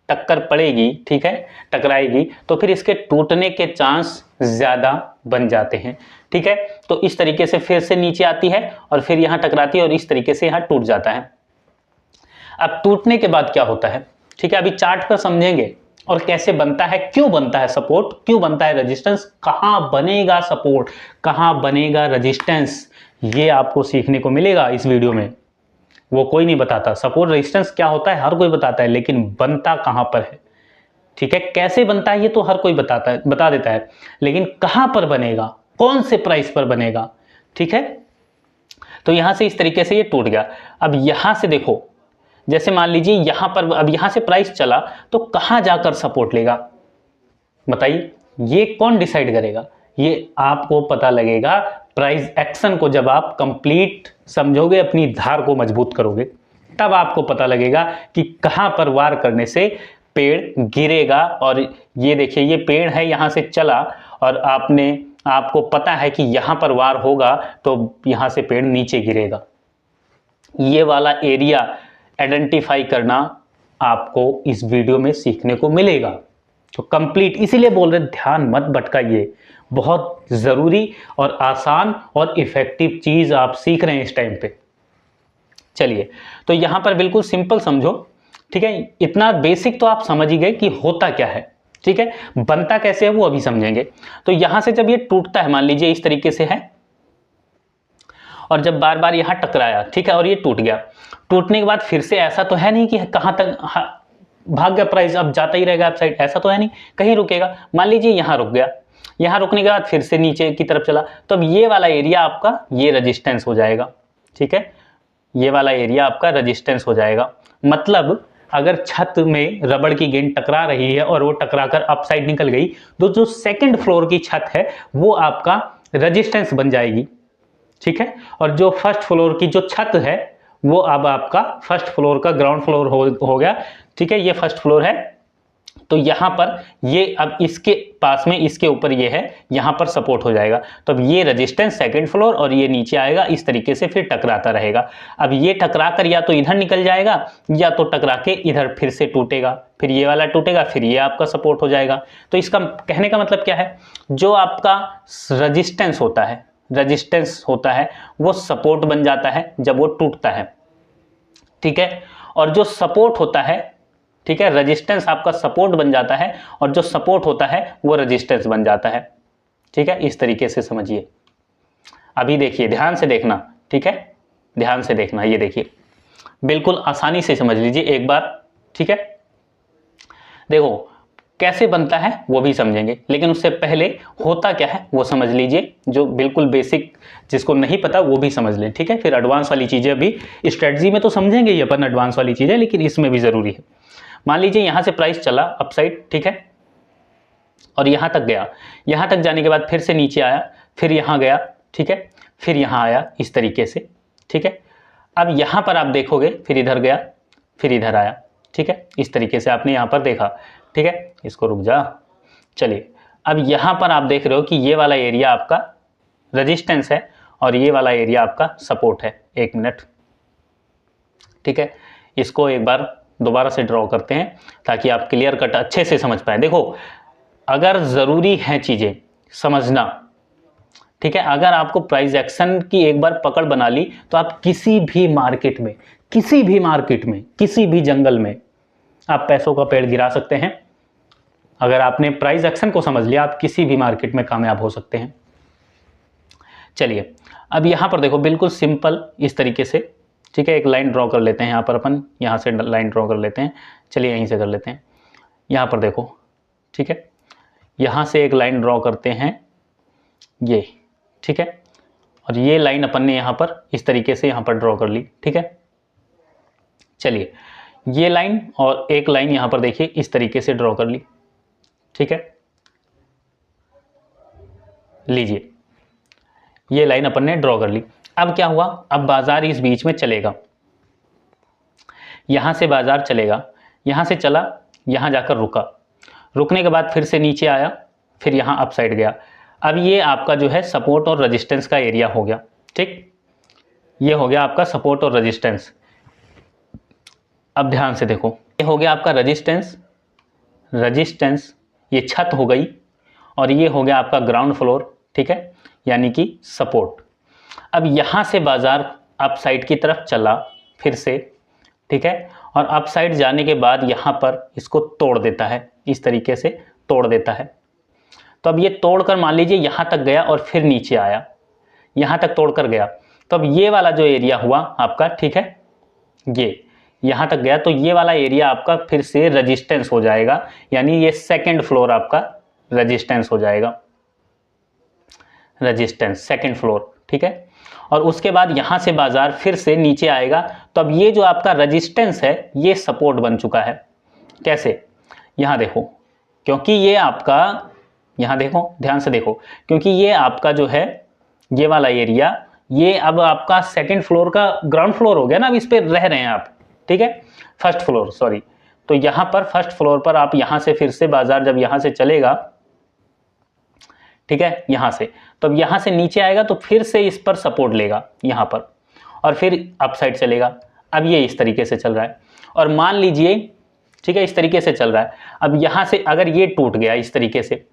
टक्कर पड़ेगी, ठीक है, टकराएगी, तो फिर इसके टूटने के चांस ज्यादा बन जाते हैं। ठीक है, तो इस तरीके से फिर से नीचे आती है और फिर यहां टकराती है और इस तरीके से यहां टूट जाता है। अब टूटने के बाद क्या होता है, ठीक है, अभी चार्ट पर समझेंगे और कैसे बनता है, क्यों बनता है सपोर्ट, क्यों बनता है रेजिस्टेंस, कहां बनेगा सपोर्ट, कहां बनेगा रेजिस्टेंस, ये आपको सीखने को मिलेगा इस वीडियो में। वो कोई नहीं बताता, सपोर्ट रेजिस्टेंस क्या होता है हर कोई बताता है, लेकिन बनता कहां पर है। ठीक है, कैसे बनता है ये तो हर कोई बताता है, बता देता है, लेकिन कहां पर बनेगा, कौन से प्राइस पर बनेगा। ठीक है, तो यहां से इस तरीके से ये टूट गया। अब यहां से देखो, जैसे मान लीजिए यहां पर, अब यहां से प्राइस चला तो कहां जाकर सपोर्ट लेगा, बताइए, ये कौन डिसाइड करेगा, ये आपको पता लगेगा प्राइस एक्शन को जब आप कंप्लीट समझोगे, अपनी धार को मजबूत करोगे, तब आपको पता लगेगा कि कहां पर वार करने से पेड़ गिरेगा। और ये देखिए ये पेड़ है, यहां से चला और आपको पता है कि यहां पर वार होगा तो यहां से पेड़ नीचे गिरेगा। ये वाला एरिया आइडेंटिफाई करना आपको इस वीडियो में सीखने को मिलेगा। तो कंप्लीट, इसीलिए बोल रहे ध्यान मत भटकाइए, बहुत जरूरी और आसान और इफेक्टिव चीज आप सीख रहे हैं इस टाइम पे। चलिए, तो यहां पर बिल्कुल सिंपल समझो। ठीक है, इतना बेसिक तो आप समझ ही गए कि होता क्या है। ठीक है, बनता कैसे है वो अभी समझेंगे। तो यहां से जब ये टूटता है, मान लीजिए इस तरीके से है, और जब बार बार यहां टकराया, ठीक है, और ये टूट गया, टूटने के बाद फिर से ऐसा तो है नहीं कि कहां तक भाग गया प्राइस, अब जाता ही रहेगा अप साइड, ऐसा तो है नहीं, कहीं रुकेगा। मान लीजिए यहां रुक गया, यहां रुकने के बाद फिर से नीचे की तरफ चला, तो अब ये वाला एरिया आपका ये रेजिस्टेंस हो जाएगा। ठीक है, ये वाला एरिया आपका रेजिस्टेंस हो जाएगा। मतलब अगर छत में रबड़ की गेंद टकरा रही है और वो टकराकर अप साइड निकल गई, तो जो सेकंड फ्लोर की छत है वो आपका रेजिस्टेंस बन जाएगी। ठीक है, और जो फर्स्ट फ्लोर की जो छत है वो अब आपका फर्स्ट फ्लोर का ग्राउंड फ्लोर हो गया। ठीक है, ये फर्स्ट फ्लोर है, तो यहां पर ये अब इसके पास में, इसके ऊपर ये है, यहां पर सपोर्ट हो जाएगा। तो अब ये रेजिस्टेंस सेकंड फ्लोर और ये नीचे आएगा, इस तरीके से फिर टकराता रहेगा। अब ये टकरा कर या तो इधर निकल जाएगा या तो टकरा के इधर फिर से टूटेगा, फिर ये वाला टूटेगा, फिर ये आपका सपोर्ट हो जाएगा। तो इसका कहने का मतलब क्या है, जो आपका रेजिस्टेंस होता है वो सपोर्ट बन जाता है जब वो टूटता है। ठीक है, और जो सपोर्ट होता है, ठीक है, रेजिस्टेंस आपका सपोर्ट बन जाता है और जो सपोर्ट होता है वो रेजिस्टेंस बन जाता है। ठीक है, इस तरीके से समझिए। अभी देखिए, ध्यान से देखना, ठीक है, ध्यान से देखना, ये देखिए बिल्कुल आसानी से समझ लीजिए एक बार। ठीक है, देखो कैसे बनता है वो भी समझेंगे, लेकिन उससे पहले होता क्या है वो समझ लीजिए। जो बिल्कुल बेसिक, जिसको नहीं पता वो भी समझ लें। ठीक है, फिर एडवांस वाली चीजें अभी स्ट्रेटजी में तो समझेंगे ही अपन, एडवांस वाली चीजें, लेकिन इसमें भी जरूरी है। मान लीजिए यहां से प्राइस चला अपसाइड, ठीक है, और यहां तक गया, यहां तक जाने के बाद फिर से नीचे आया, फिर यहां गया, ठीक है, फिर यहां आया, इस तरीके से। ठीक है, अब यहां पर आप देखोगे फिर इधर गया, फिर इधर आया। ठीक है, इस तरीके से आपने यहां पर देखा। ठीक है, इसको रुक जा। चलिए, अब यहां पर आप देख रहे हो कि ये वाला एरिया आपका रेजिस्टेंस है और ये वाला एरिया आपका सपोर्ट है। एक मिनट, ठीक है, इसको एक बार दोबारा से ड्रॉ करते हैं ताकि आप क्लियर कट अच्छे से समझ पाए। देखो, अगर जरूरी है चीजें समझना, ठीक है, अगर आपको प्राइस एक्शन की एक बार पकड़ बना ली तो आप किसी भी मार्केट में किसी भी मार्केट में, किसी भी जंगल में आप पैसों का पेड़ गिरा सकते हैं। अगर आपने प्राइस एक्शन को समझ लिया, आप किसी भी मार्केट में कामयाब हो सकते हैं। चलिए अब यहां पर देखो, बिल्कुल सिंपल इस तरीके से, ठीक है, एक लाइन ड्रॉ कर लेते हैं। यहां पर अपन यहां से लाइन ड्रॉ कर लेते हैं। चलिए यहीं से कर लेते हैं। यहां पर देखो, ठीक है, यहां से एक लाइन ड्रॉ करते हैं ये, ठीक है, और ये लाइन अपन ने यहां पर इस तरीके से यहां पर ड्रॉ कर ली, ठीक है। चलिए ये लाइन और एक लाइन यहां पर देखिए इस तरीके से ड्रॉ कर ली, ठीक है। लीजिए ये लाइन अपन ने ड्रॉ कर ली। अब क्या हुआ, अब बाजार इस बीच में चलेगा, यहां से बाजार चलेगा, यहां से चला, यहां जाकर रुका, रुकने के बाद फिर से नीचे आया, फिर यहां अप साइड गया। अब ये आपका जो है सपोर्ट और रेजिस्टेंस का एरिया हो गया, ठीक, ये हो गया आपका सपोर्ट और रेजिस्टेंस। अब ध्यान से देखो, ये हो गया आपका रेजिस्टेंस, रेजिस्टेंस, ये छत हो गई, और ये हो गया आपका ग्राउंड फ्लोर, ठीक है, यानी कि सपोर्ट। अब यहां से बाजार अप साइड की तरफ चला फिर से, ठीक है, और अप साइड जाने के बाद यहां पर इसको तोड़ देता है, इस तरीके से तोड़ देता है। तो अब ये तोड़कर मान लीजिए यहां तक गया और फिर नीचे आया, यहां तक तोड़कर गया, तो अब ये वाला जो एरिया हुआ आपका, ठीक है, ये यहां तक गया, तो ये वाला एरिया आपका फिर से रेजिस्टेंस हो जाएगा, यानी ये सेकंड फ्लोर आपका रेजिस्टेंस हो जाएगा, रेजिस्टेंस सेकंड फ्लोर, ठीक है। और उसके बाद यहां से बाजार फिर से नीचे आएगा, तो अब ये जो आपका रेजिस्टेंस है ये सपोर्ट बन चुका है। कैसे, यहां देखो, क्योंकि ये आपका, यहां देखो, ध्यान से देखो, क्योंकि ये आपका जो है ये वाला एरिया, ये अब आपका सेकंड फ्लोर का ग्राउंड फ्लोर हो गया ना, अब इस पे रह रहे हैं आप, ठीक है, फर्स्ट फ्लोर, सॉरी। तो यहां पर फर्स्ट फ्लोर पर आप यहां से फिर से बाजार जब यहां से चलेगा, ठीक है, यहां से, तो अब यहां से नीचे आएगा तो फिर से इस पर सपोर्ट लेगा यहां पर, और फिर अप साइड चलेगा। अब ये इस तरीके से चल रहा है, और मान लीजिए, ठीक है, इस तरीके से चल रहा है। अब यहां से अगर ये टूट गया इस तरीके से,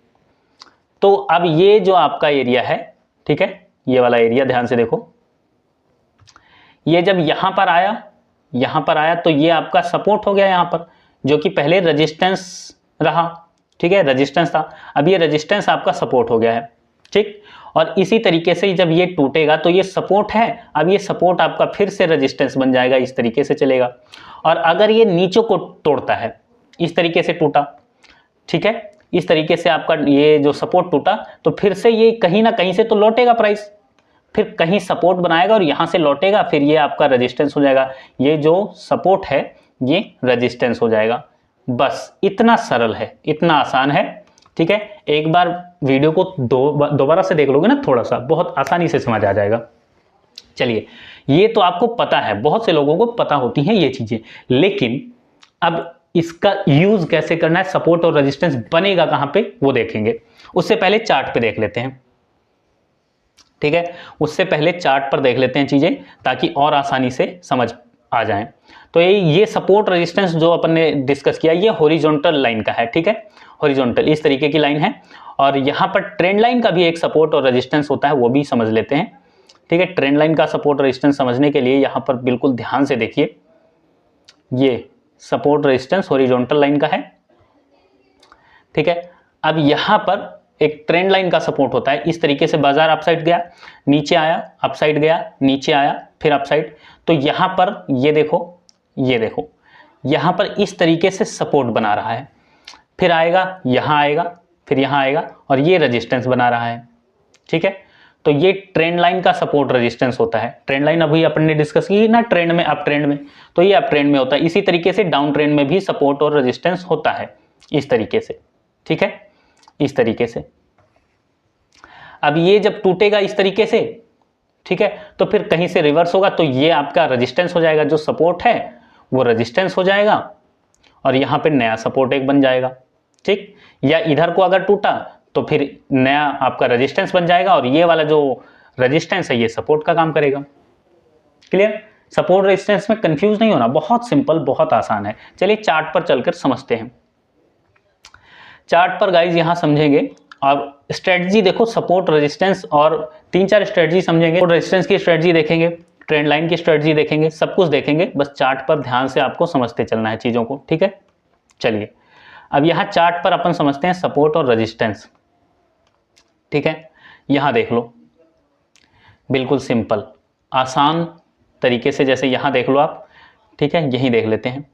तो अब ये जो आपका एरिया है, ठीक है, ये वाला एरिया ध्यान से देखो, ये जब यहां पर आया तो ये आपका सपोर्ट हो गया यहां पर, जो कि पहले रेजिस्टेंस रहा, ठीक है, रेजिस्टेंस था, अब ये रेजिस्टेंस आपका सपोर्ट हो गया है, ठीक। और इसी तरीके से जब ये टूटेगा तो ये सपोर्ट है, अब ये सपोर्ट आपका फिर से रेजिस्टेंस बन जाएगा, इस तरीके से चलेगा। और अगर ये नीचे को तोड़ता है, इस तरीके से टूटा, ठीक है, इस तरीके से आपका ये जो सपोर्ट टूटा, तो फिर से ये कहीं ना कहीं से तो लौटेगा प्राइस, फिर कहीं सपोर्ट बनाएगा और यहां से लौटेगा, फिर ये आपका रेजिस्टेंस हो जाएगा, ये जो सपोर्ट है ये रेजिस्टेंस हो जाएगा। बस इतना सरल है, इतना आसान है, ठीक है। एक बार वीडियो को दोबारा से देख लोगे ना थोड़ा सा, बहुत आसानी से समझ आ जाएगा। चलिए ये तो आपको पता है, बहुत से लोगों को पता होती हैं ये चीजें, लेकिन अब इसका यूज कैसे करना है, सपोर्ट और रेजिस्टेंस बनेगा कहां पे, वो देखेंगे। उससे पहले चार्ट पे देख लेते हैं, ठीक है, उससे पहले चार्ट पर देख लेते हैं चीजें, ताकि और आसानी से समझ आ जाए। तो ये सपोर्ट रेजिस्टेंस जो अपन ने डिस्कस किया, ये हॉरिजॉन्टल लाइन का है, ठीक है, हॉरिजॉन्टल इस तरीके की लाइन है। और यहाँ पर ट्रेंड लाइन का भी एक सपोर्ट और रेजिस्टेंस होता है, वो भी समझ लेते हैं, ठीक है। ट्रेंड लाइन का सपोर्ट रेजिस्टेंस समझने के लिए यहाँ पर बिल्कुल ध्यान से देखिए, ये सपोर्ट रेजिस्टेंस हॉरिजॉन्टल लाइन का है, ठीक है। अब यहाँ पर एक ट्रेंड लाइन का सपोर्ट होता है, इस तरीके से बाजार अप साइड गया, नीचे आया, अप साइड गया, नीचे आया, फिर अप साइड, तो यहाँ पर ये देखो, ये देखो, यहाँ पर इस तरीके से सपोर्ट बना रहा है, फिर आएगा, यहाँ आएगा, फिर यहाँ आएगा, और ये रेजिस्टेंस बना रहा है, ठीक है। तो ये ट्रेंड लाइन का सपोर्ट रेजिस्टेंस होता है। ट्रेंड लाइन अभी अपन ने डिस्कस की ना, ट्रेंड में, अप ट्रेंड में, तो ये अप ट्रेंड में होता है। इसी तरीके से डाउन ट्रेंड में भी सपोर्ट और रेजिस्टेंस होता है, इस तरीके से, ठीक है, इस तरीके से। अब ये जब टूटेगा इस तरीके से, ठीक है, तो फिर कहीं से रिवर्स होगा, तो ये आपका रेजिस्टेंस हो जाएगा, जो सपोर्ट है वो रेजिस्टेंस हो जाएगा, और यहाँ पे नया सपोर्ट एक बन जाएगा, ठीक। या इधर को अगर टूटा तो फिर नया आपका रेजिस्टेंस बन जाएगा, और ये वाला जो रेजिस्टेंस है ये सपोर्ट का काम करेगा। क्लियर, सपोर्ट रेजिस्टेंस में कंफ्यूज नहीं होना, बहुत सिंपल, बहुत आसान है। चलिए चार्ट पर चलकर समझते हैं। चार्ट पर गाइज यहां समझेंगे, और स्ट्रेटजी देखो, सपोर्ट रेजिस्टेंस और 3-4 स्ट्रेटजी समझेंगे। रेजिस्टेंस की स्ट्रेटजी देखेंगे, ट्रेंड लाइन की स्ट्रेटजी देखेंगे, सब कुछ देखेंगे, बस चार्ट पर ध्यान से आपको समझते चलना है चीज़ों को, ठीक है। चलिए अब यहाँ चार्ट पर अपन समझते हैं सपोर्ट और रेजिस्टेंस, ठीक है। यहाँ देख लो, बिल्कुल सिंपल आसान तरीके से, जैसे यहाँ देख लो आप, ठीक है। यहीं देख लेते हैं,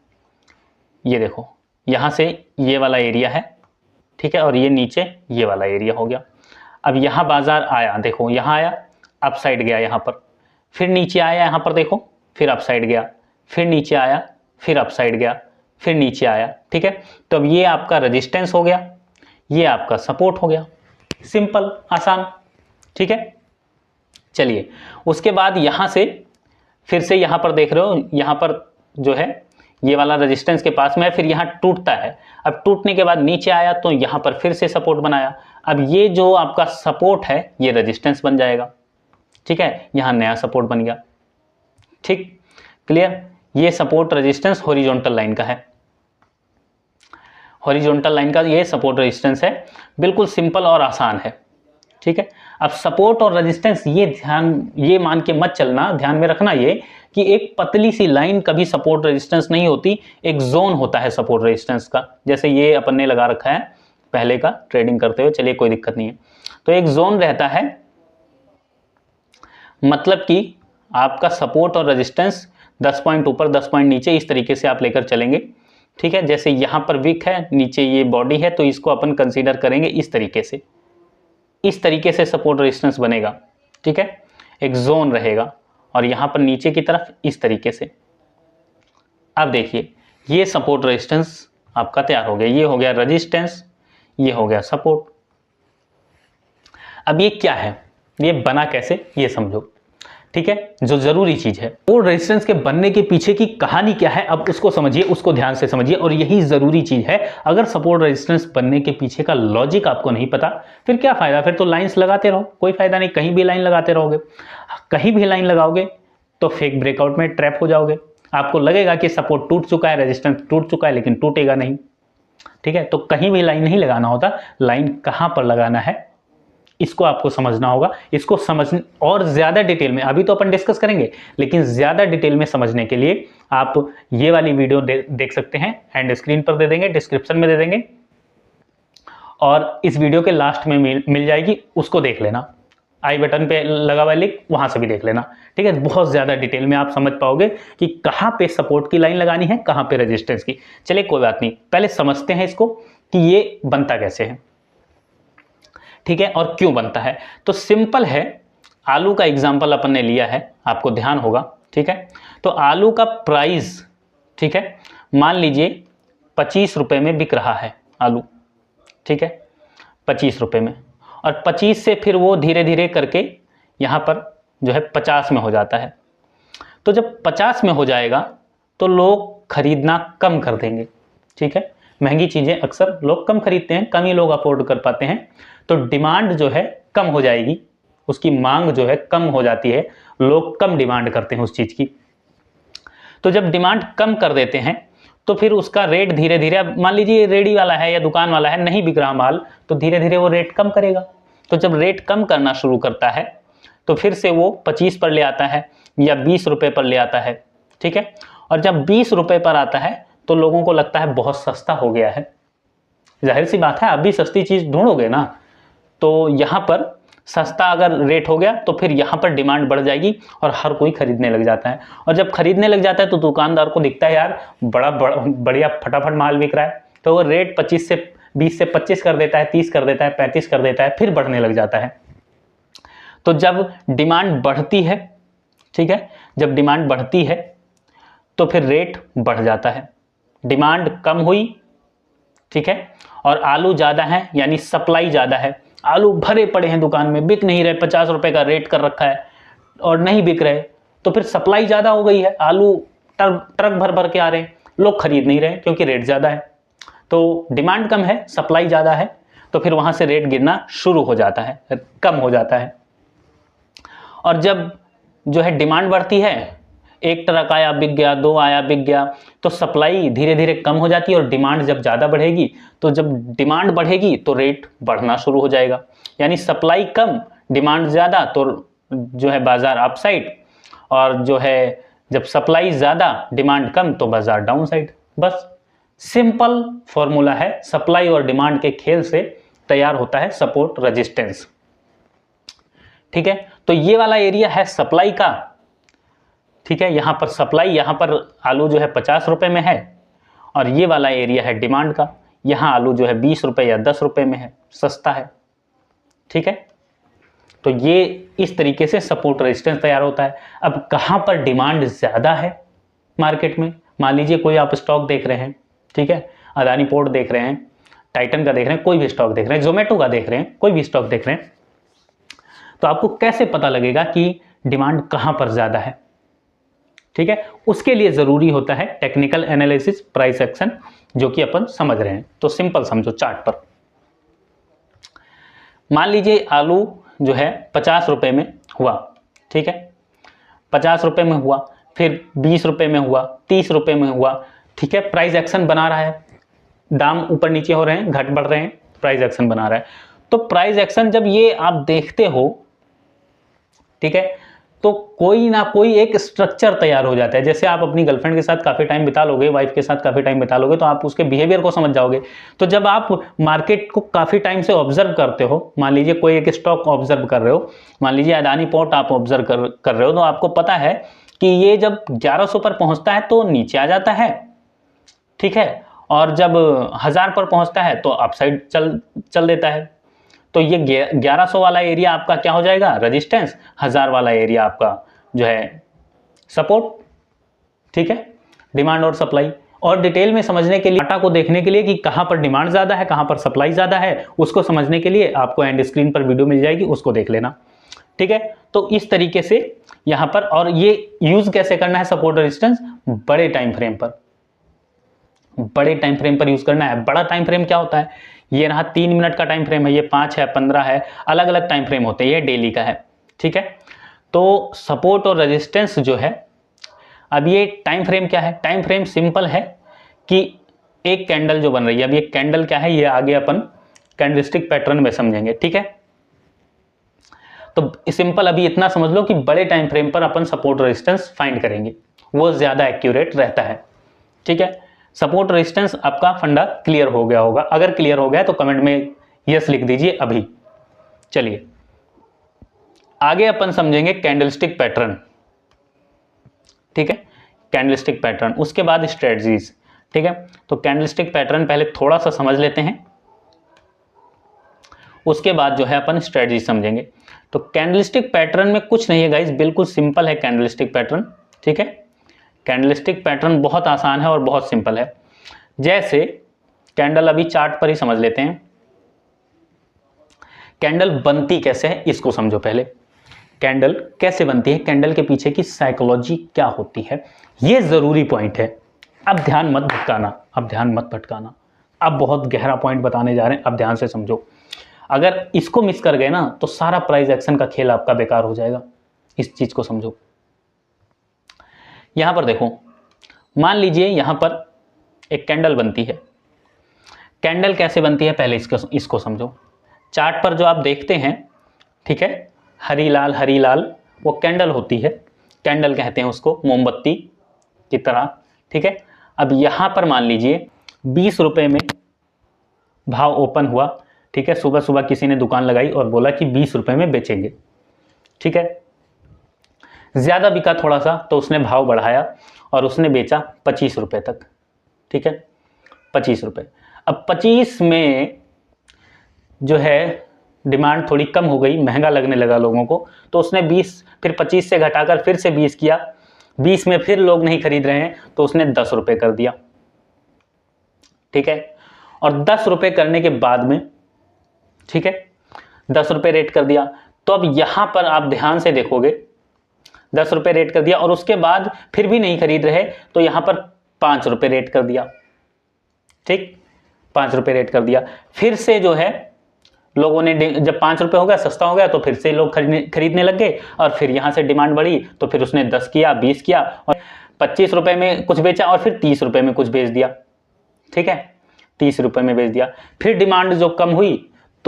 ये देखो यहाँ से ये वाला एरिया है, ठीक है, और ये नीचे ये वाला एरिया हो गया। अब यहाँ बाजार आया, देखो यहाँ आया, अप साइड गया यहाँ पर, फिर नीचे आया यहाँ पर देखो, फिर अप साइड गया, फिर नीचे आया, फिर अप साइड गया, फिर नीचे आया, ठीक है। तो अब ये आपका रेजिस्टेंस हो गया, ये आपका सपोर्ट हो गया, सिंपल आसान, ठीक है। चलिए उसके बाद यहाँ से फिर से यहाँ पर देख रहे हो, यहाँ पर जो है ये वाला रेजिस्टेंस के पास में है, फिर यहाँ टूटता है। अब टूटने के बाद नीचे आया तो यहाँ पर फिर से सपोर्ट बनाया। अब ये जो आपका सपोर्ट है ये रेजिस्टेंस बन जाएगा, ठीक है। यहाँ नया सपोर्ट बन गया, ठीक, क्लियर। ये सपोर्ट रेजिस्टेंस हॉरिजॉन्टल लाइन का है, हॉरिजॉन्टल लाइन का ये सपोर्ट रेजिस्टेंस है, बिल्कुल सिंपल और आसान है, ठीक है। अब सपोर्ट और रेजिस्टेंस ये मान के मत चलना, ध्यान में रखना ये कि एक पतली सी लाइन कभी सपोर्ट रेजिस्टेंस नहीं होती, एक जोन होता है सपोर्ट रेजिस्टेंस का, जैसे ये अपन ने लगा रखा है पहले का ट्रेडिंग करते हुए, चलिए कोई दिक्कत नहीं है। तो एक जोन रहता है, मतलब कि आपका सपोर्ट और रेजिस्टेंस 10 पॉइंट ऊपर 10 पॉइंट नीचे इस तरीके से आप लेकर चलेंगे, ठीक है। जैसे यहाँ पर विक है, नीचे ये बॉडी है, तो इसको अपन कंसीडर करेंगे इस तरीके से, इस तरीके से सपोर्ट रेजिस्टेंस बनेगा, ठीक है। एक जोन रहेगा और यहाँ पर नीचे की तरफ इस तरीके से। अब देखिए ये सपोर्ट रेजिस्टेंस आपका तैयार हो गया, ये हो गया रेजिस्टेंस, ये हो गया सपोर्ट। अब ये क्या है, ये बना कैसे, ये समझो, ठीक है, जो जरूरी चीज है। वो रेजिस्टेंस के बनने के पीछे की कहानी क्या है, अब उसको समझिए, उसको ध्यान से समझिए, और यही जरूरी चीज है। अगर सपोर्ट रेजिस्टेंस बनने के पीछे का लॉजिक आपको नहीं पता, फिर क्या फायदा, फिर तो लाइंस लगाते रहो, कोई फायदा नहीं। कहीं भी लाइन लगाते रहोगे, कहीं भी लाइन लगाओगे तो फेक ब्रेकआउट में ट्रैप हो जाओगे। आपको लगेगा कि सपोर्ट टूट चुका है, रेजिस्टेंस टूट चुका है, लेकिन टूटेगा नहीं, ठीक है। तो कहीं भी लाइन नहीं लगाना होता, लाइन कहां पर लगाना है इसको आपको समझना होगा। इसको समझ और ज्यादा डिटेल में अभी तो अपन डिस्कस करेंगे, लेकिन ज्यादा डिटेल में समझने के लिए आप ये वाली वीडियो देख सकते हैं, एंड स्क्रीन पर दे देंगे, डिस्क्रिप्शन में दे देंगे, और इस वीडियो के लास्ट में मिल जाएगी, उसको देख लेना। आई बटन पे लगा हुआ लिंक, वहां से भी देख लेना, ठीक है। बहुत ज्यादा डिटेल में आप समझ पाओगे कि कहां पे सपोर्ट की लाइन लगानी है, कहां पे रेजिस्टेंस की। चलिए कोई बात नहीं, पहले समझते हैं इसको कि ये बनता कैसे है, ठीक है, और क्यों बनता है। तो सिंपल है, आलू का एग्जांपल अपन ने लिया है, आपको ध्यान होगा, ठीक है। तो आलू का प्राइस, ठीक है, मान लीजिए 25 रुपए में बिक रहा है आलू, ठीक है, 25 रुपए में, और 25 से फिर वो धीरे धीरे करके यहाँ पर जो है 50 में हो जाता है। तो जब 50 में हो जाएगा तो लोग खरीदना कम कर देंगे, ठीक है। महंगी चीज़ें अक्सर लोग कम खरीदते हैं, कम ही लोग अफोर्ड कर पाते हैं, तो डिमांड जो है कम हो जाएगी, उसकी मांग जो है कम हो जाती है, लोग कम डिमांड करते हैं उस चीज़ की। तो जब डिमांड कम कर देते हैं तो फिर उसका रेट धीरे धीरे, अब मान लीजिए रेडी वाला है या दुकान वाला है, नहीं बिक रहा माल, तो धीरे धीरे वो रेट कम करेगा। तो जब रेट कम करना शुरू करता है तो फिर से वो 25 पर ले आता है या 20 रुपए पर ले आता है, ठीक है। और जब 20 रुपए पर आता है तो लोगों को लगता है बहुत सस्ता हो गया है। जाहिर सी बात है, आप भी सस्ती चीज़ ढूंढोगे ना, तो यहाँ पर सस्ता अगर रेट हो गया तो फिर यहाँ पर डिमांड बढ़ जाएगी और हर कोई खरीदने लग जाता है। और जब खरीदने लग जाता है तो दुकानदार को दिखता है यार बढ़िया फटाफट माल बिक रहा है, तो वो रेट 20 से 25 कर देता है, 30 कर देता है, 35 कर देता है, फिर बढ़ने लग जाता है। तो जब डिमांड बढ़ती है, ठीक है, जब डिमांड बढ़ती है तो फिर रेट बढ़ जाता है। डिमांड कम हुई, ठीक है, और आलू ज़्यादा है, यानी सप्लाई ज़्यादा है, आलू भरे पड़े हैं दुकान में, बिक नहीं रहे, 50 रुपए का रेट कर रखा है और नहीं बिक रहे, तो फिर सप्लाई ज़्यादा हो गई है, आलू ट्रक भर भर के आ रहे हैं, लोग खरीद नहीं रहे क्योंकि रेट ज़्यादा है। तो डिमांड कम है, सप्लाई ज़्यादा है, तो फिर वहाँ से रेट गिरना शुरू हो जाता है, कम हो जाता है। और जब जो है डिमांड बढ़ती है, एक ट्रक आया बिक गया, 2 आया बिक गया, तो सप्लाई धीरे धीरे कम हो जाती है और डिमांड जब ज़्यादा बढ़ेगी, तो जब डिमांड बढ़ेगी तो रेट बढ़ना शुरू हो जाएगा। यानी सप्लाई कम, डिमांड ज़्यादा, तो जो है बाजार अपसाइड, और जो है जब सप्लाई ज़्यादा डिमांड कम तो बाजार डाउन साइड। बस सिंपल फॉर्मूला है, सप्लाई और डिमांड के खेल से तैयार होता है सपोर्ट रेजिस्टेंस। ठीक है, तो ये वाला एरिया है सप्लाई का। ठीक है, यहां पर सप्लाई, यहां पर आलू जो है 50 रुपए में है, और ये वाला एरिया है डिमांड का, यहां आलू जो है 20 रुपए या 10 रुपए में है, सस्ता है। ठीक है, तो ये इस तरीके से सपोर्ट रेजिस्टेंस तैयार होता है। अब कहां पर डिमांड ज्यादा है मार्केट में, मान लीजिए कोई आप स्टॉक देख रहे हैं, ठीक है, अदानी पोर्ट देख रहे हैं, टाइटन का देख रहे हैं, कोई भी स्टॉक देख रहे हैं, जोमेटो का देख रहे हैं, कोई भी स्टॉक देख रहे हैं, तो आपको कैसे पता लगेगा कि डिमांड कहां पर ज्यादा है? ठीक है, उसके लिए जरूरी होता है टेक्निकल एनालिसिस, प्राइस एक्शन, जो कि अपन समझ रहे हैं। तो सिंपल समझो, चार्ट पर मान लीजिए आलू जो है 50 रुपए में हुआ, ठीक है, 50 रुपए में हुआ, फिर 20 रुपए में हुआ, 30 रुपए में हुआ। ठीक है, प्राइस एक्शन बना रहा है, दाम ऊपर नीचे हो रहे हैं, घट बढ़ रहे हैं, प्राइस एक्शन बना रहा है। तो प्राइस एक्शन जब ये आप देखते हो, ठीक है, तो कोई ना कोई एक स्ट्रक्चर तैयार हो जाता है। जैसे आप अपनी गर्लफ्रेंड के साथ काफी टाइम बिता लोगे, वाइफ के साथ काफी टाइम बिता लोगे, तो आप उसके बिहेवियर को समझ जाओगे। तो जब आप मार्केट को काफी टाइम से ऑब्जर्व करते हो, मान लीजिए कोई एक स्टॉक ऑब्जर्व कर रहे हो, मान लीजिए अदानी पोर्ट आप ऑब्जर्व कर रहे हो, तो आपको पता है कि ये जब 1100 पर पहुंचता है तो नीचे आ जाता है, ठीक है, और जब 1000 पर पहुंचता है तो अपसाइड चल देता है। तो ये 1100 वाला एरिया आपका क्या हो जाएगा? रेजिस्टेंस। 1000 वाला एरिया आपका जो है सपोर्ट। ठीक है, डिमांड और सप्लाई। और डिटेल में समझने के लिए, डाटा को देखने के लिए कि कहां पर डिमांड ज्यादा है, कहां पर सप्लाई ज्यादा है, उसको समझने के लिए आपको एंड स्क्रीन पर वीडियो मिल जाएगी, उसको देख लेना। ठीक है, तो इस तरीके से यहां पर, और ये यूज कैसे करना है सपोर्ट रेजिस्टेंस? बड़े टाइम फ्रेम पर, बड़े टाइम फ्रेम पर यूज करना है। बड़ा टाइम फ्रेम क्या होता है? ये रहा 3 मिनट का टाइम फ्रेम है, ये 5 है, 15 है, अलग अलग टाइम फ्रेम होते हैं, ये डेली का है। ठीक है, तो सपोर्ट और रेजिस्टेंस जो है, अब ये टाइम फ्रेम क्या है? टाइम फ्रेम सिंपल है कि एक कैंडल जो बन रही है, अब ये कैंडल क्या है, ये आगे अपन कैंडलस्टिक पैटर्न में समझेंगे। ठीक है, तो सिंपल अभी इतना समझ लो कि बड़े टाइम फ्रेम पर अपन सपोर्ट रेजिस्टेंस फाइंड करेंगे, वो ज्यादा एक्यूरेट रहता है। ठीक है, सपोर्ट रेजिस्टेंस आपका फंडा क्लियर हो गया होगा। अगर क्लियर हो गया तो कमेंट में यस लिख दीजिए अभी। चलिए आगे अपन समझेंगे कैंडलस्टिक पैटर्न। ठीक है, कैंडलस्टिक पैटर्न, उसके बाद स्ट्रेटजीज। ठीक है, तो कैंडलस्टिक पैटर्न पहले थोड़ा सा समझ लेते हैं, उसके बाद जो है अपन स्ट्रेटजी समझेंगे। तो कैंडलस्टिक पैटर्न में कुछ नहीं है गाइस, बिल्कुल सिंपल है कैंडलस्टिक पैटर्न। ठीक है, कैंडलस्टिक पैटर्न बहुत आसान है और बहुत सिंपल है। जैसे कैंडल, अभी चार्ट पर ही समझ लेते हैं, कैंडल बनती कैसे है इसको समझो पहले। कैंडल कैसे बनती है, कैंडल के पीछे की साइकोलॉजी क्या होती है, ये जरूरी पॉइंट है। अब ध्यान मत भटकाना, अब ध्यान मत भटकाना, अब बहुत गहरा पॉइंट बताने जा रहे हैं, अब ध्यान से समझो। अगर इसको मिस कर गए ना तो सारा प्राइस एक्शन का खेल आपका बेकार हो जाएगा। इस चीज को समझो। यहां पर देखो, मान लीजिए यहां पर एक कैंडल बनती है। कैंडल कैसे बनती है पहले इसको समझो। चार्ट पर जो आप देखते हैं, ठीक है, हरी लाल वो कैंडल होती है, कैंडल कहते हैं उसको, मोमबत्ती की तरह। ठीक है, अब यहां पर मान लीजिए 20 रुपए में भाव ओपन हुआ। ठीक है, सुबह सुबह किसी ने दुकान लगाई और बोला कि 20 रुपए में बेचेंगे। ठीक है, ज्यादा बिका थोड़ा सा तो उसने भाव बढ़ाया और उसने बेचा 25 रुपए तक। ठीक है, 25 रुपए। अब 25 में जो है डिमांड थोड़ी कम हो गई, महंगा लगने लगा लोगों को, तो उसने 20, फिर 25 से घटाकर फिर से 20 किया। 20 में फिर लोग नहीं खरीद रहे हैं तो उसने 10 रुपए कर दिया। ठीक है, और 10 रुपए करने के बाद में, ठीक है, 10 रुपए रेट कर दिया। तो अब यहां पर आप ध्यान से देखोगे, 10 रुपए रेट कर दिया और उसके बाद फिर भी नहीं खरीद रहे तो यहां पर 5 रुपए रेट कर दिया। ठीक, 5 रुपए रेट कर दिया। फिर से जो है लोगों ने, जब 5 रुपए हो गया, सस्ता हो गया, तो फिर से लोग खरीदने लग गए और फिर यहां से डिमांड बढ़ी तो फिर उसने 10 किया, 20 किया और 25 रुपए में कुछ बेचा और फिर 30 रुपए में कुछ बेच दिया। ठीक है, 30 रुपए में बेच दिया। फिर डिमांड जो कम हुई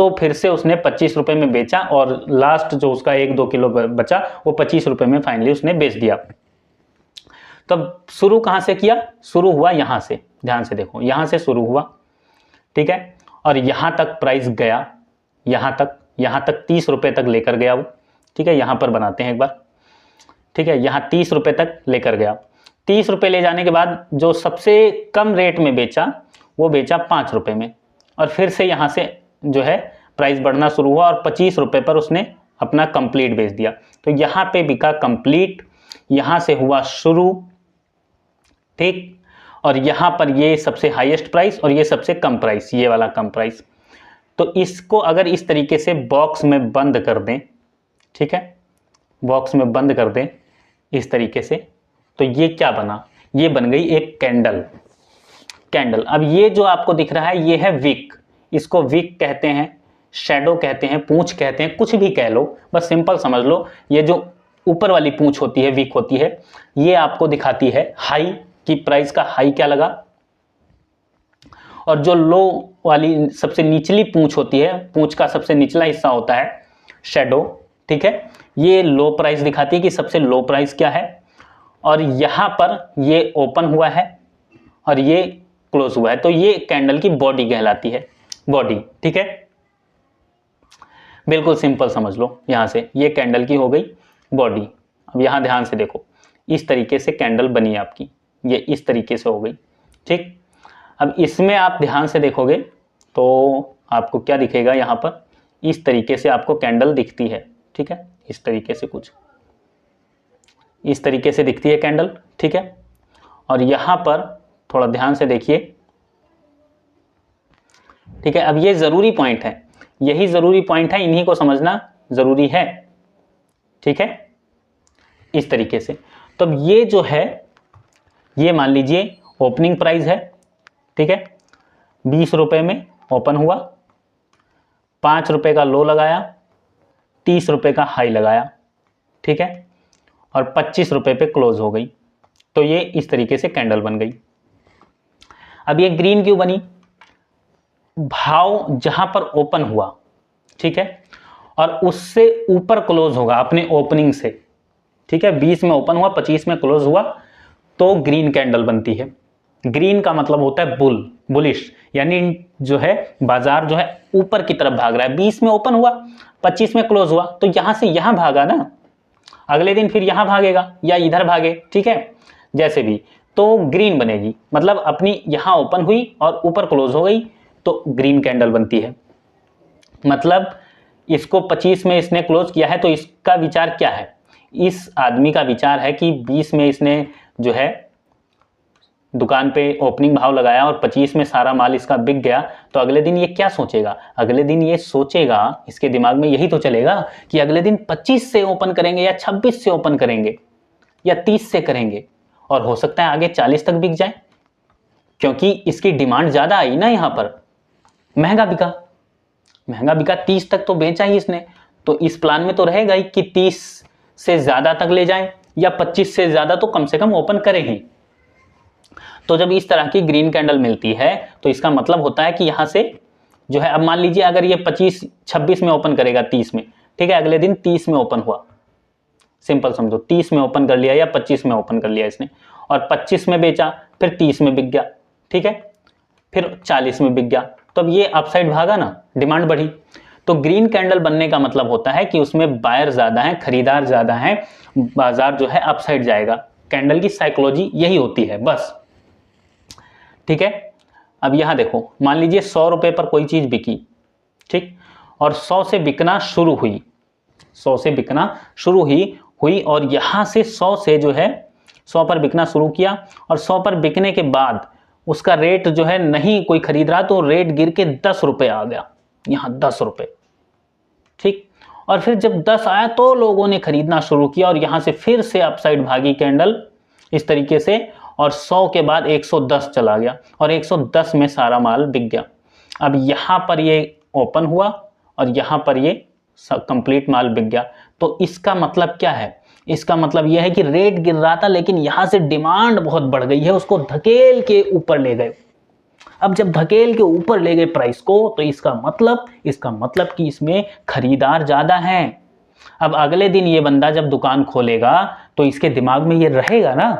तो फिर से उसने 25 रुपए में बेचा और लास्ट जो उसका 1-2 किलो बचा वो 25 रुपए में फाइनली उसने बेच दिया। तब शुरू कहां से किया? शुरू हुआ यहां से, ध्यान से देखो, यहां से शुरू हुआ, ठीक है, और यहां तक प्राइस गया, यहां तक 30 रुपए तक लेकर गया वो, ठीक है। यहां पर बनाते हैं एक बार, ठीक है, यहां 30 रुपए तक लेकर गया। 30 रुपए ले जाने के बाद जो सबसे कम रेट में बेचा वो बेचा 5 रुपए में, और फिर से यहां से जो है प्राइस बढ़ना शुरू हुआ और 25 रुपए पर उसने अपना कंप्लीट बेच दिया। तो यहां पे बिका कंप्लीट, यहां से हुआ शुरू, ठीक, और यहां पर ये सबसे हाईएस्ट प्राइस और ये सबसे कम प्राइस, ये वाला कम प्राइस। तो इसको अगर इस तरीके से बॉक्स में बंद कर दें, ठीक है, बॉक्स में बंद कर दें इस तरीके से, तो ये क्या बना? ये बन गई एक कैंडल। अब ये जो आपको दिख रहा है ये है विक, इसको विक कहते हैं, शैडो कहते हैं, पूंछ कहते हैं, कुछ भी कह लो, बस सिंपल समझ लो। ये जो ऊपर वाली पूंछ होती है, विक होती है, ये आपको दिखाती है हाई की, प्राइस का हाई क्या लगा, और जो लो वाली सबसे निचली पूंछ होती है, पूंछ का सबसे निचला हिस्सा होता है शैडो, ठीक है, ये लो प्राइस दिखाती है कि सबसे लो प्राइस क्या है। और यहां पर ये ओपन हुआ है और ये क्लोज हुआ है, तो ये कैंडल की बॉडी कहलाती है, बॉडी, ठीक है, बिल्कुल सिंपल समझ लो। यहां से ये कैंडल की हो गई बॉडी। अब यहां ध्यान से देखो, इस तरीके से कैंडल बनी आपकी, ये इस तरीके से हो गई, ठीक। अब इसमें आप ध्यान से देखोगे तो आपको क्या दिखेगा, यहां पर इस तरीके से आपको कैंडल दिखती है, ठीक है, इस तरीके से, कुछ इस तरीके से दिखती है कैंडल, ठीक है। और यहां पर थोड़ा ध्यान से देखिए, ठीक है। अब ये जरूरी पॉइंट है, यही जरूरी पॉइंट है, इन्हीं को समझना जरूरी है, ठीक है, इस तरीके से। तो अब ये जो है, ये मान लीजिए ओपनिंग प्राइस है, ठीक है, 20 रुपए में ओपन हुआ, 5 रुपए का लो लगाया, 30 रुपए का हाई लगाया, ठीक है, और 25 रुपए पे क्लोज हो गई। तो ये इस तरीके से कैंडल बन गई। अब ये ग्रीन क्यों बनी? भाव जहां पर ओपन हुआ, ठीक है, और उससे ऊपर क्लोज होगा अपने ओपनिंग से, ठीक है, 20 में ओपन हुआ, 25 में क्लोज हुआ, तो ग्रीन कैंडल बनती है। ग्रीन का मतलब होता है बुलिश, यानी जो है बाजार जो है ऊपर की तरफ भाग रहा है। 20 में ओपन हुआ, 25 में क्लोज हुआ, तो यहां से यहां भागा ना, अगले दिन फिर यहां भागेगा या इधर भागे, ठीक है, जैसे भी, तो ग्रीन बनेगी। मतलब अपनी यहां ओपन हुई और ऊपर क्लोज हो गई तो ग्रीन कैंडल बनती है। मतलब इसको 25 में इसने क्लोज किया है, तो इसका विचार क्या है? इस आदमी का विचार है कि 20 में इसने जो है दुकान पे ओपनिंग भाव लगाया और 25 में सारा माल इसका बिक गया, तो अगले दिन ये क्या सोचेगा? अगले दिन ये सोचेगा, इसके दिमाग में यही तो चलेगा कि अगले दिन 25 से ओपन करेंगे या 26 से ओपन करेंगे या 30 से करेंगे, और हो सकता है आगे 40 तक बिक जाए, क्योंकि इसकी डिमांड ज्यादा आई ना। यहां पर महंगा बिका 30 तक तो बेचा ही इसने, तो इस प्लान में तो रहेगा ही कि 30 से ज्यादा तक ले जाएं या 25 से ज्यादा तो कम से कम ओपन करें ही। तो जब इस तरह की ग्रीन कैंडल मिलती है तो इसका मतलब होता है कि यहां से जो है, अब मान लीजिए अगर ये 26 में ओपन करेगा 30 में, ठीक है, अगले दिन 30 में ओपन हुआ, सिंपल समझो, 30 में ओपन कर लिया या 25 में ओपन कर लिया इसने, और 25 में बेचा, फिर 30 में बिक गया, ठीक है, फिर 40 में बिक गया, तो अब ये अपसाइड भागा ना, डिमांड बढ़ी। तो ग्रीन कैंडल बनने का मतलब होता है कि उसमें बायर ज्यादा है, खरीदार ज्यादा है, बाजार जो है अपसाइड जाएगा। कैंडल की साइकोलॉजी यही होती है बस, ठीक है। अब यहां देखो, मान लीजिए 100 रुपए पर कोई चीज बिकी, ठीक, और 100 से बिकना शुरू हुई, 100 से बिकना शुरू हुई और यहां से 100 से जो है 100 पर बिकना शुरू किया, और 100 पर बिकने के बाद उसका रेट जो है नहीं कोई खरीद रहा, तो रेट गिर के 10 रुपए आ गया, यहां 10 रुपए, ठीक, और फिर जब 10 आया तो लोगों ने खरीदना शुरू किया और यहां से फिर से अपसाइड भागी कैंडल इस तरीके से, और 100 के बाद 110 चला गया और 110 में सारा माल बिक गया। अब यहां पर ये ओपन हुआ और यहां पर ये कंप्लीट माल बिक गया। तो इसका मतलब क्या है? इसका मतलब यह है कि रेट गिर रहा था लेकिन यहां से डिमांड बहुत बढ़ गई है, उसको धकेल के ऊपर ले गए। अब जब धकेल के ऊपर ले गए प्राइस को, तो इसका मतलब कि इसमें खरीदार ज़्यादा हैं। अब अगले दिन ये बंदा जब दुकान खोलेगा तो इसके दिमाग में ये रहेगा ना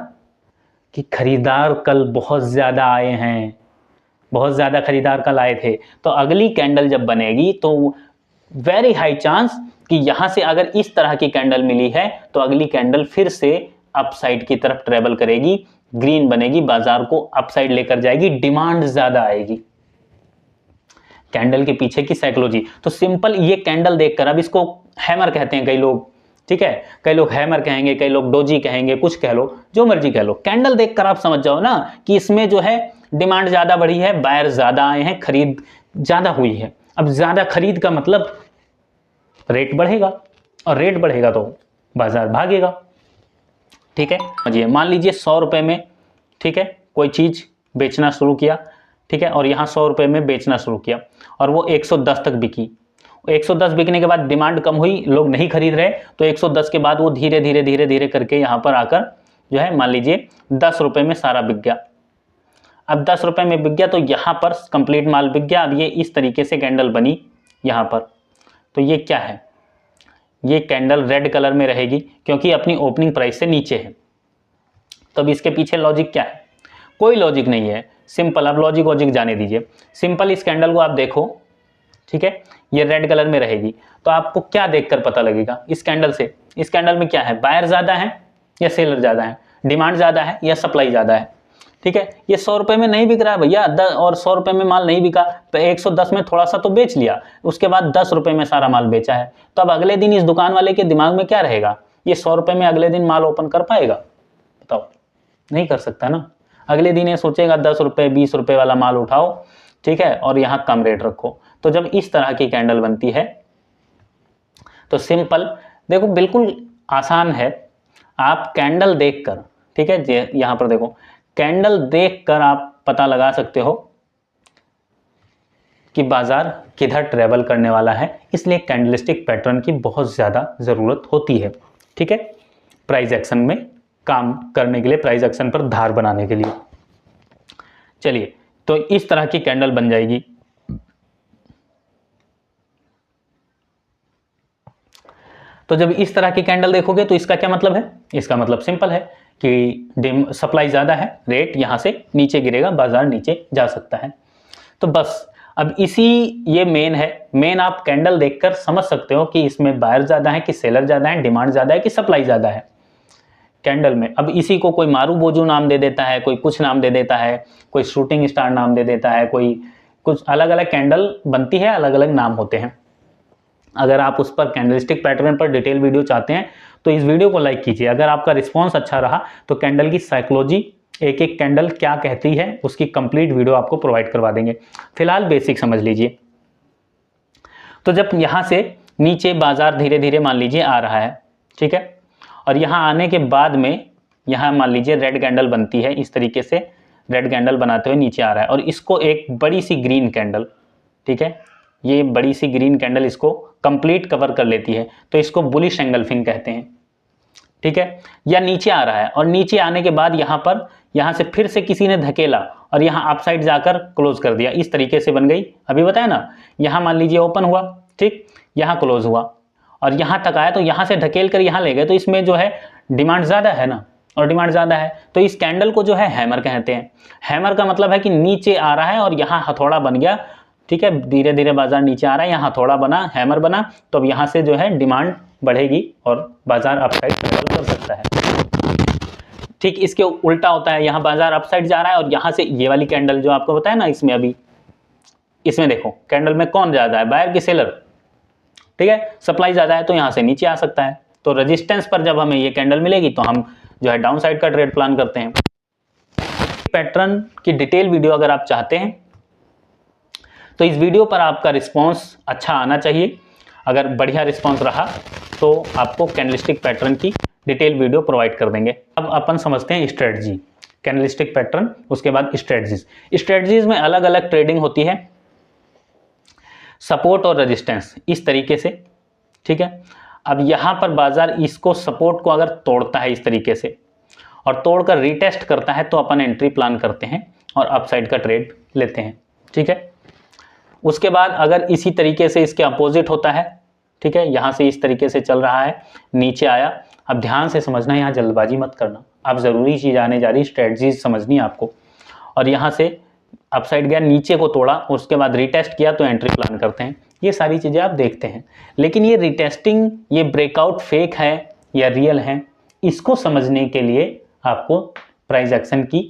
कि खरीदार कल बहुत ज़्यादा आए हैं, बहुत ज़्यादा खरीदार कल आए थे। तो अगली कैंडल जब बनेगी तो वेरी हाई चांस कि यहाँ से अगर इस तरह की कैंडल मिली है तो अगली कैंडल फिर से अपसाइड की तरफ ट्रेवल करेगी, ग्रीन बनेगी, बाजार को अपसाइड लेकर जाएगी, डिमांड ज़्यादा आएगी। कैंडल के पीछे की साइकोलॉजी तो सिंपल ये कैंडल देखकर, अब इसको हैमर कहते हैं कई लोग, ठीक है, कई लोग हैमर कहेंगे, कई लोग डोजी कहेंगे, कुछ कह लो, जो मर्जी कह लो। कैंडल देखकर आप समझ जाओ ना कि इसमें जो है डिमांड ज़्यादा बढ़ी है, बायर ज़्यादा आए हैं, खरीद ज़्यादा हुई है। अब ज़्यादा खरीद का मतलब रेट बढ़ेगा, और रेट बढ़ेगा तो बाजार भागेगा, ठीक है। समझिए, मान लीजिए 100 रुपये में, ठीक है, कोई चीज़ बेचना शुरू किया, ठीक है, और यहाँ 100 रुपये में बेचना शुरू किया और वो 110 तक बिकी। 110 बिकने के बाद डिमांड कम हुई, लोग नहीं खरीद रहे, तो 110 के बाद वो धीरे धीरे करके यहाँ पर आकर जो है मान लीजिए 10 रुपये में सारा बिक गया। अब 10 रुपये में बिक गया तो यहाँ पर कंप्लीट माल बिक गया। अब ये इस तरीके से कैंडल बनी यहाँ पर, तो ये क्या है, ये कैंडल रेड कलर में रहेगी क्योंकि अपनी ओपनिंग प्राइस से नीचे है। तो अब इसके पीछे लॉजिक क्या है? कोई लॉजिक नहीं है, सिंपल। अब लॉजिक जाने दीजिए। सिंपल इस कैंडल को आप देखो, ठीक है, ये रेड कलर में रहेगी, तो आपको क्या देखकर पता लगेगा इस कैंडल से? इस कैंडल में क्या है, बायर ज़्यादा है या सेलर ज़्यादा है, डिमांड ज़्यादा है या सप्लाई ज़्यादा है, ठीक है। ये 100 रुपये में नहीं बिक रहा है भैया, और 100 रुपये में माल नहीं बिका तो 110 में थोड़ा सा तो बेच लिया, उसके बाद 10 रुपये में सारा माल बेचा है। तो अब अगले दिन इस दुकान वाले के दिमाग में क्या रहेगा? ये 100 रुपये में अगले दिन माल ओपन कर पाएगा? बताओ, नहीं कर सकता ना। अगले दिन ये सोचेगा 10 रुपये 20 रुपये वाला माल उठाओ, ठीक है, और यहाँ कम रेट रखो। तो जब इस तरह की कैंडल बनती है तो सिंपल देखो, बिल्कुल आसान है। आप कैंडल देखकर, ठीक है, यहाँ पर देखो, कैंडल देखकर आप पता लगा सकते हो कि बाजार किधर ट्रेवल करने वाला है। इसलिए कैंडलस्टिक पैटर्न की बहुत ज़्यादा ज़रूरत होती है, ठीक है, प्राइस एक्शन में काम करने के लिए, प्राइस एक्शन पर धार बनाने के लिए। चलिए, तो इस तरह की कैंडल बन जाएगी। तो जब इस तरह की कैंडल देखोगे तो इसका क्या मतलब है? इसका मतलब सिंपल है कि सप्लाई ज़्यादा है, रेट यहाँ से नीचे गिरेगा, बाजार नीचे जा सकता है। तो बस अब ये मेन है। मेन आप कैंडल देखकर समझ सकते हो कि इसमें बायर ज़्यादा है कि सेलर ज़्यादा है, डिमांड ज़्यादा है कि सप्लाई ज़्यादा है कैंडल में। अब इसी को कोई मारू बोजू नाम दे देता है, कोई कुछ नाम दे देता है, कोई शूटिंग स्टार नाम दे देता है, कोई कुछ, अलग अलग कैंडल बनती है, अलग अलग नाम होते हैं। अगर आप उस पर कैंडलस्टिक पैटर्न पर डिटेल वीडियो चाहते हैं तो इस वीडियो को लाइक कीजिए। अगर आपका रिस्पॉन्स अच्छा रहा तो कैंडल की साइकोलॉजी, एक एक कैंडल क्या कहती है, उसकी कंप्लीट वीडियो आपको प्रोवाइड करवा देंगे। फिलहाल बेसिक समझ लीजिए। तो जब यहाँ से नीचे बाजार धीरे धीरे मान लीजिए आ रहा है, ठीक है, और यहाँ आने के बाद में यहाँ मान लीजिए रेड कैंडल बनती है, इस तरीके से रेड कैंडल बनाते हुए नीचे आ रहा है, और इसको एक बड़ी सी ग्रीन कैंडल, ठीक है, ये बड़ी सी ग्रीन कैंडल इसको कंप्लीट कवर कर लेती है, तो इसको बुलिश एंगल्फिंग कहते हैं, ठीक है। या नीचे आ रहा है और नीचे आने के बाद यहाँ से फिर से किसी ने धकेला और यहाँ अपसाइड जाकर क्लोज कर दिया, इस तरीके से बन गई। अभी बताया ना, यहाँ मान लीजिए ओपन हुआ, ठीक, यहाँ क्लोज हुआ और यहाँ तक आया, तो यहाँ से ढकेल कर यहाँ ले गए, तो इसमें जो है डिमांड ज़्यादा है ना, और डिमांड ज़्यादा है, तो इस कैंडल को जो है हैमर कहते हैं। हैमर का मतलब है कि नीचे आ रहा है और यहाँ हथौड़ा बन गया, ठीक है, धीरे धीरे बाजार नीचे आ रहा है, यहाँ हथौड़ा बना, हैमर बना, तो अब यहाँ से जो है डिमांड बढ़ेगी और बाजार अपसाइड ट्रेवल कर सकता है। ठीक इसके उल्टा होता है, यहाँ बाजार अपसाइड जा रहा है और यहाँ से ये वाली कैंडल जो आपको बताया ना, इसमें अभी इसमें देखो कैंडल में कौन ज़्यादा है, बायर की सेलर, ठीक है, सप्लाई ज़्यादा है तो यहाँ से नीचे आ सकता है। तो रेजिस्टेंस पर जब हमें ये कैंडल मिलेगी तो हम जो है डाउन साइड का ट्रेड प्लान करते हैं। पैटर्न की डिटेल वीडियो अगर आप चाहते हैं तो इस वीडियो पर आपका रिस्पांस अच्छा आना चाहिए। अगर बढ़िया रिस्पांस रहा तो आपको कैंडलस्टिक पैटर्न की डिटेल वीडियो प्रोवाइड कर देंगे। अब अपन समझते हैं स्ट्रेटजी, कैंडलस्टिक पैटर्न, उसके बाद स्ट्रेटजीज। स्ट्रेटजीज में अलग अलग ट्रेडिंग होती है, सपोर्ट और रेजिस्टेंस, इस तरीके से, ठीक है। अब यहाँ पर बाजार इसको सपोर्ट को अगर तोड़ता है इस तरीके से और तोड़कर रीटेस्ट करता है तो अपन एंट्री प्लान करते हैं और अपसाइड का ट्रेड लेते हैं, ठीक है। उसके बाद अगर इसी तरीके से इसके अपोजिट होता है, ठीक है, यहाँ से इस तरीके से चल रहा है, नीचे आया, अब ध्यान से समझना, यहाँ जल्दबाजी मत करना, आप ज़रूरी चीज़ आने जा रही, स्ट्रेटजीज समझनी है आपको। और यहाँ से अपसाइड गया, नीचे को तोड़ा, उसके बाद रिटेस्ट किया तो एंट्री प्लान करते हैं। ये सारी चीज़ें आप देखते हैं, लेकिन ये रिटेस्टिंग, ये ब्रेकआउट फेक है या रियल है, इसको समझने के लिए आपको प्राइस एक्शन की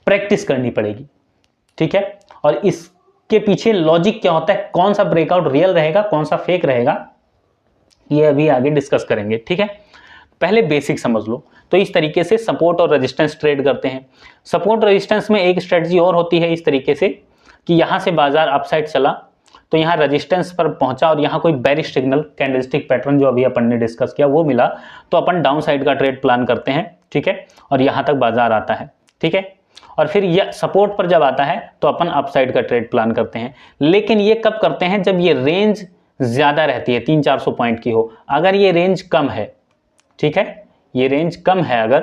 प्रैक्टिस करनी पड़ेगी, ठीक है। और इसके पीछे लॉजिक क्या होता है, कौन सा ब्रेकआउट रियल रहेगा, कौन सा फेक रहेगा, ये अभी आगे डिस्कस करेंगे, ठीक है। पहले बेसिक समझ लो। तो इस तरीके से सपोर्ट और रेजिस्टेंस ट्रेड करते हैं। सपोर्ट रेजिस्टेंस में एक स्ट्रेटजी और होती है इस तरीके से कि यहाँ से बाजार अपसाइड चला तो यहाँ रेजिस्टेंस पर पहुंचा और यहाँ कोई बेरिश सिग्नल, कैंडलस्टिक पैटर्न जो अभी अपन ने डिस्कस किया वो मिला, तो अपन डाउन साइड का ट्रेड प्लान करते हैं, ठीक है, और यहाँ तक बाजार आता है, ठीक है। और फिर ये सपोर्ट पर जब आता है तो अपन अपसाइड का ट्रेड प्लान करते हैं। लेकिन ये कब करते हैं, जब ये रेंज ज़्यादा रहती है, 300-400 पॉइंट की हो। अगर ये रेंज कम है, ठीक है, ये रेंज कम है अगर,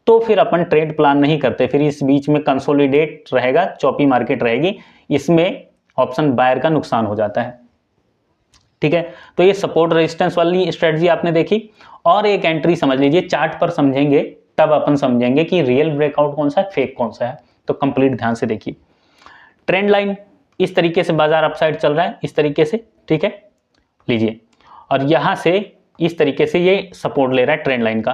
तो फिर अपन ट्रेड प्लान नहीं करते, फिर इस बीच में कंसोलिडेट रहेगा, चौपी मार्केट रहेगी, इसमें ऑप्शन बायर का नुकसान हो जाता है, ठीक है। तो ये सपोर्ट रेजिस्टेंस वाली स्ट्रेटजी आपने देखी। और एक एंट्री समझ लीजिए, चार्ट पर समझेंगे तब अपन समझेंगे कि रियल ब्रेकआउट कौन सा है, फेक कौन सा है। तो कंप्लीट ध्यान से देखिए, ट्रेंड लाइन इस तरीके से बाजार अपसाइड चल रहा है, इस तरीके से, ठीक है, लीजिए, और यहां से इस तरीके से ये सपोर्ट ले रहा है ट्रेंड लाइन का।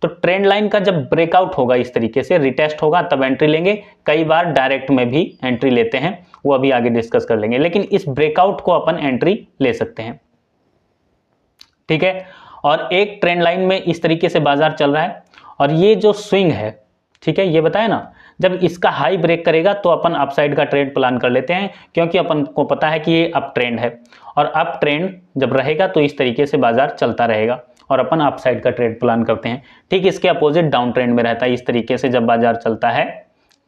तो ट्रेंड लाइन का जब ब्रेकआउट होगा, इस तरीके से रिटेस्ट होगा, तब एंट्री लेंगे। कई बार डायरेक्ट में भी एंट्री लेते हैं, वो अभी आगे डिस्कस कर लेंगे, लेकिन इस ब्रेकआउट को अपन एंट्री ले सकते हैं, ठीक है। और एक ट्रेंड लाइन में इस तरीके से बाजार चल रहा है और ये जो स्विंग है, ठीक है, ये बताया ना, जब इसका हाई ब्रेक करेगा तो अपन अपसाइड का ट्रेड प्लान कर लेते हैं, क्योंकि अपन को पता है कि ये अप ट्रेंड है और अप ट्रेंड जब रहेगा तो इस तरीके से बाजार चलता रहेगा और अपन अपसाइड का ट्रेड प्लान करते हैं। ठीक इसके अपोजिट डाउन ट्रेंड में रहता है, इस तरीके से जब बाजार चलता है,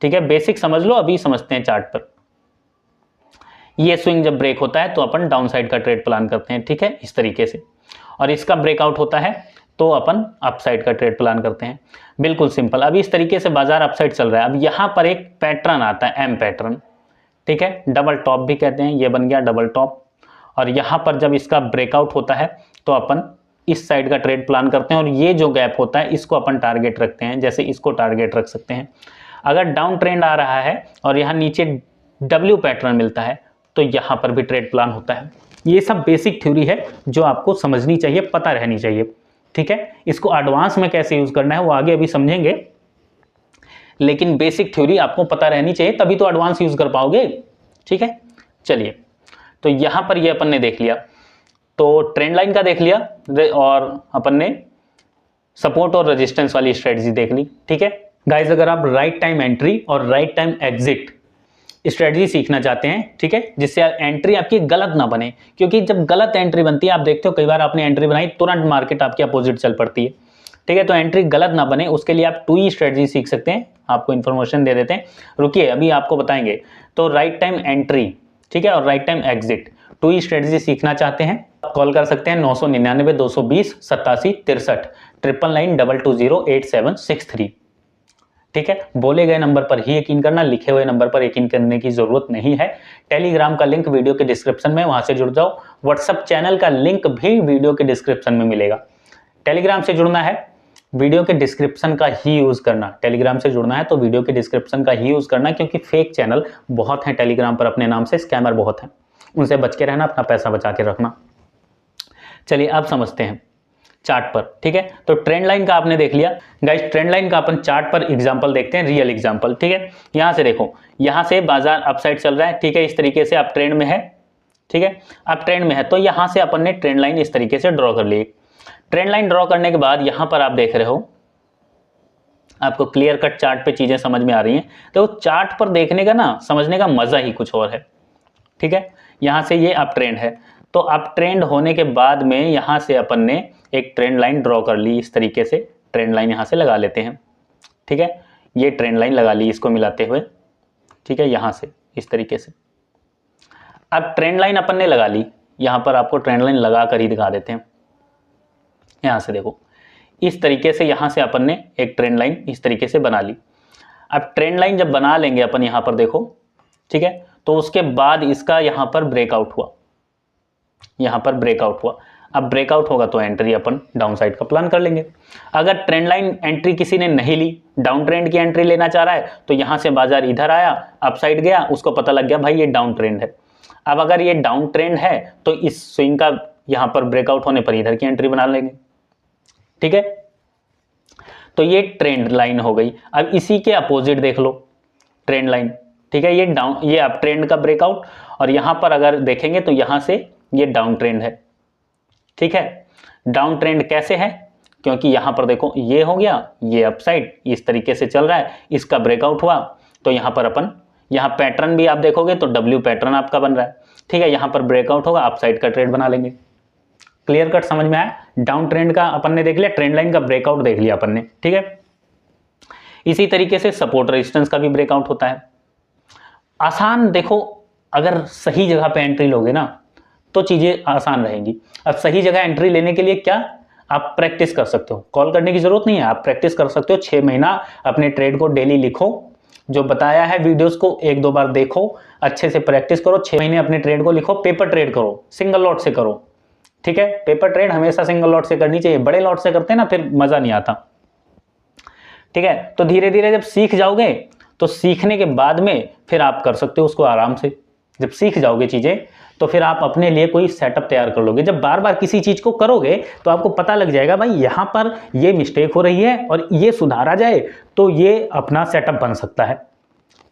ठीक है। बेसिक समझ लो, अभी समझते हैं चार्ट पर। ये स्विंग जब ब्रेक होता है तो अपन डाउन साइड का ट्रेड प्लान करते हैं, ठीक है, इस तरीके से, और इसका ब्रेकआउट होता है तो अपन अपसाइड का ट्रेड प्लान करते हैं। बिल्कुल सिंपल। अभी इस तरीके से बाजार अपसाइड चल रहा है, अब यहाँ पर एक पैटर्न आता है, एम पैटर्न, ठीक है, डबल टॉप भी कहते हैं, ये बन गया डबल टॉप। और यहाँ पर जब इसका ब्रेकआउट होता है तो अपन इस साइड का ट्रेड प्लान करते हैं और ये जो गैप होता है इसको अपन टारगेट रखते हैं, जैसे इसको टारगेट रख सकते हैं। अगर डाउन ट्रेंड आ रहा है और यहाँ नीचे डब्ल्यू पैटर्न मिलता है तो यहाँ पर भी ट्रेड प्लान होता है। ये सब बेसिक थ्योरी है जो आपको समझनी चाहिए, पता रहनी चाहिए, ठीक है। इसको एडवांस में कैसे यूज करना है वो आगे अभी समझेंगे, लेकिन बेसिक थ्योरी आपको पता रहनी चाहिए, तभी तो एडवांस यूज कर पाओगे, ठीक है। चलिए, तो यहां पर ये अपन ने देख लिया, तो ट्रेंड लाइन का देख लिया और अपन ने सपोर्ट और रेजिस्टेंस वाली स्ट्रेटजी देख ली, ठीक है। गाइस, अगर आप राइट टाइम एंट्री और राइट टाइम एग्जिट स्ट्रेटजी सीखना चाहते हैं, ठीक है, जिससे एंट्री आपकी गलत ना बने, क्योंकि जब गलत एंट्री बनती है, आप देखते हो कई बार आपने एंट्री बनाई तुरंत मार्केट आपके अपोजिट चल पड़ती है, ठीक है। तो एंट्री गलत ना बने उसके लिए आप 2E स्ट्रेटजी सीख सकते हैं, आपको इन्फॉर्मेशन दे देते हैं, रुकिए अभी आपको बताएंगे। तो राइट टाइम एंट्री, ठीक है, और right time exit 2E strategy सीखना चाहते हैं, कॉल कर सकते हैं 999 220 87 63 99922087763, ठीक है। बोले गए नंबर पर ही यकीन करना, लिखे हुए नंबर पर यकीन करने की जरूरत नहीं है। टेलीग्राम का लिंक वीडियो के डिस्क्रिप्शन में, वहां से जुड़ जाओ। व्हाट्सएप चैनल का लिंक भी वीडियो के डिस्क्रिप्शन में मिलेगा। टेलीग्राम से जुड़ना है, वीडियो के डिस्क्रिप्शन का ही यूज करना। टेलीग्राम से जुड़ना है तो वीडियो के डिस्क्रिप्शन का ही यूज करना, क्योंकि फेक चैनल बहुत हैं टेलीग्राम पर, अपने नाम से स्कैमर बहुत हैं, उनसे बच के रहना, अपना पैसा बचा के रखना। चलिए अब समझते हैं चार्ट पर, ठीक है। तो ट्रेंड लाइन का आपने देख लिया गाइस, ट्रेंड लाइन का अपन चार्ट पर एग्जांपल देखते हैं, रियल एग्जांपल, ठीक है। यहां से देखो, यहां से बाजार अपसाइड चल रहा है, ठीक है, इस तरीके से आप ट्रेंड में है, ठीक है, आप ट्रेंड में है, तो यहां से अपन ने ट्रेंड लाइन इस तरीके से ड्रॉ कर ली। ट्रेंड लाइन ड्रॉ करने के बाद यहां पर आप देख रहे हो, आपको क्लियर कट चार्ट पे चीजें समझ में आ रही हैं। तो चार्ट पर देखने का ना, समझने का मजा ही कुछ और है, ठीक है। यहां से ये अप ट्रेंड है, तो अप ट्रेंड होने के बाद में यहां से अपन ने एक ट्रेंड लाइन ड्रॉ कर ली, इस तरीके से ट्रेंड लाइन यहां से लगा लेते हैं, ठीक है। ये ट्रेंड लाइन लगा ली इसको मिलाते हुए, ठीक है, यहां से इस तरीके से। अब ट्रेंड लाइन अपन ने लगा ली, यहां पर आपको ट्रेंड लाइन लगा कर ही दिखा देते हैं। यहां से देखो, इस तरीके से यहां से अपन ने एक ट्रेंड लाइन इस तरीके से बना ली। अब ट्रेंड लाइन जब बना लेंगे अपन यहां पर देखो, ठीक है, तो उसके बाद इसका यहां पर ब्रेकआउट हुआ, यहां पर ब्रेकआउट हुआ। अब ब्रेकआउट होगा तो एंट्री अपन डाउन साइड का प्लान कर लेंगे। अगर ट्रेंड लाइन एंट्री किसी ने नहीं ली, डाउन ट्रेंड की एंट्री लेना चाह रहा है, तो यहां से बाजार इधर आया, अप साइड गया, उसको पता लग गया भाई ये डाउन ट्रेंड है। अब अगर ये डाउन ट्रेंड है तो इस स्विंग का यहां पर ब्रेकआउट होने पर इधर की एंट्री बना लेंगे, ठीक है। तो ये ट्रेंड लाइन हो गई। अब इसी के अपोजिट देख लो ट्रेंड लाइन, ठीक है, ये डाउन, ये अप ट्रेंड का ब्रेकआउट, और यहां पर अगर देखेंगे तो यहां से ये डाउन ट्रेंड है, ठीक है। डाउन ट्रेंड कैसे है, क्योंकि यहां पर देखो ये हो गया, ये अपसाइड इस तरीके से चल रहा है, इसका ब्रेकआउट हुआ तो यहां पर अपन, यहां पैटर्न भी आप देखोगे तो डब्ल्यू पैटर्न आपका बन रहा है, ठीक है। यहां पर ब्रेकआउट होगा, अपसाइड का ट्रेड बना लेंगे। क्लियर कट समझ में आया? डाउन ट्रेंड का अपन ने देख लिया, ट्रेंड लाइन का ब्रेकआउट देख लिया अपन ने, ठीक है। इसी तरीके से सपोर्ट रेजिस्टेंस का भी ब्रेकआउट होता है। आसान, देखो अगर सही जगह पे एंट्री लोगे ना तो चीजें आसान रहेंगी। अब सही जगह एंट्री लेने के लिए क्या, आप प्रैक्टिस कर सकते हो, कॉल करने की जरूरत नहीं है, आप प्रैक्टिस कर सकते हो। 6 महीना अपने ट्रेड को डेली लिखो, जो बताया है वीडियोस को 1-2 बार देखो, अच्छे से प्रैक्टिस करो। 6 महीने अपने ट्रेड को लिखो, पेपर ट्रेड करो, सिंगल लॉट से करो, ठीक है। पेपर ट्रेड हमेशा सिंगल लॉट से करनी चाहिए, बड़े लॉट से करते हैं ना फिर मजा नहीं आता, ठीक है। तो धीरे धीरे जब सीख जाओगे तो सीखने के बाद में फिर आप कर सकते हो उसको आराम से। जब सीख जाओगे चीजें तो फिर आप अपने लिए कोई सेटअप तैयार कर लोगे। जब बार बार किसी चीज को करोगे तो आपको पता लग जाएगा भाई यहां पर ये मिस्टेक हो रही है और ये सुधारा जाए तो ये अपना सेटअप बन सकता है।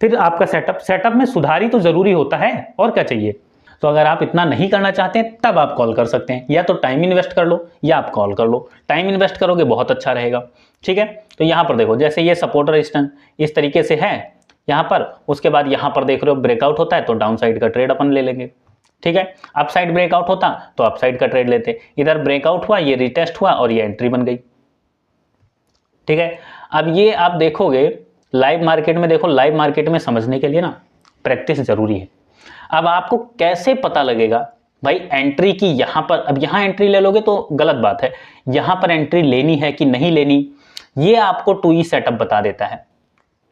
फिर आपका सेटअप में सुधार ही तो जरूरी होता है, और क्या चाहिए। तो अगर आप इतना नहीं करना चाहते हैं तब आप कॉल कर सकते हैं, या तो टाइम इन्वेस्ट कर लो या आप कॉल कर लो। टाइम इन्वेस्ट करोगे बहुत अच्छा रहेगा, ठीक है। तो यहां पर देखो जैसे ये सपोर्ट रेजिस्टेंस इस तरीके से है यहां पर, उसके बाद यहां पर देख रहे हो ब्रेकआउट होता है तो डाउन साइड का ट्रेड अपन ले लेंगे, ठीक है। अप साइड ब्रेकआउट होता तो अप साइड का ट्रेड लेते। इधर ब्रेकआउट हुआ, ये रिटेस्ट हुआ और ये एंट्री बन गई, ठीक है। अब ये आप देखोगे लाइव मार्केट में, देखो लाइव मार्केट में समझने के लिए ना प्रैक्टिस जरूरी है। अब आपको कैसे पता लगेगा भाई एंट्री की, यहां पर अब यहां एंट्री ले लोगे तो गलत बात है, यहां पर एंट्री लेनी है कि नहीं लेनी, ये आपको 2E सेटअप बता देता है।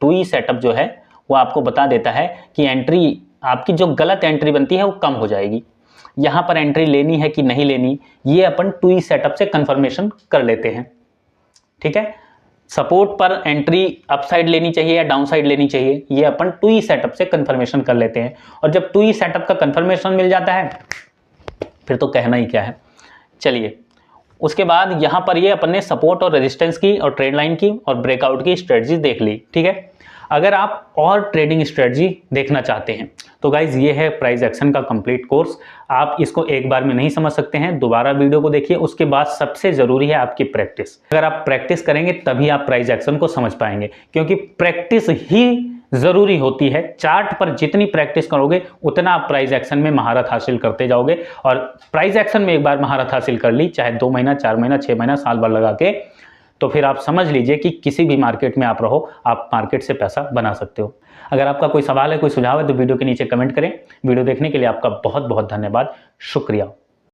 2E सेटअप जो है वो आपको बता देता है कि एंट्री, आपकी जो गलत एंट्री बनती है वो कम हो जाएगी। यहां पर एंट्री लेनी है कि नहीं लेनी, ये अपन 2E सेटअप से कंफर्मेशन कर लेते हैं, ठीक है। सपोर्ट पर एंट्री अप साइड लेनी चाहिए या डाउन साइड लेनी चाहिए, ये अपन 2E सेटअप से कंफर्मेशन कर लेते हैं। और जब 2E सेटअप का कंफर्मेशन मिल जाता है फिर तो कहना ही क्या है। चलिए उसके बाद यहां पर ये अपन ने सपोर्ट और रेजिस्टेंस की और ट्रेंड लाइन की और ब्रेकआउट की स्ट्रेटजी देख ली, ठीक है। अगर आप और ट्रेडिंग स्ट्रेटजी देखना चाहते हैं तो गाइज ये है प्राइस एक्शन का कंप्लीट कोर्स। आप इसको एक बार में नहीं समझ सकते हैं, दोबारा वीडियो को देखिए। उसके बाद सबसे जरूरी है आपकी प्रैक्टिस। अगर आप प्रैक्टिस करेंगे तभी आप प्राइस एक्शन को समझ पाएंगे, क्योंकि प्रैक्टिस ही जरूरी होती है। चार्ट पर जितनी प्रैक्टिस करोगे उतना आप प्राइस एक्शन में महारत हासिल करते जाओगे। और प्राइस एक्शन में एक बार महारत हासिल कर ली, चाहे 2 महीना, 4 महीना, 6 महीना, साल भर लगा के, तो फिर आप समझ लीजिए कि किसी भी मार्केट में आप रहो, आप मार्केट से पैसा बना सकते हो। अगर आपका कोई सवाल है, कोई सुझाव है तो वीडियो के नीचे कमेंट करें। वीडियो देखने के लिए आपका बहुत बहुत धन्यवाद, शुक्रिया।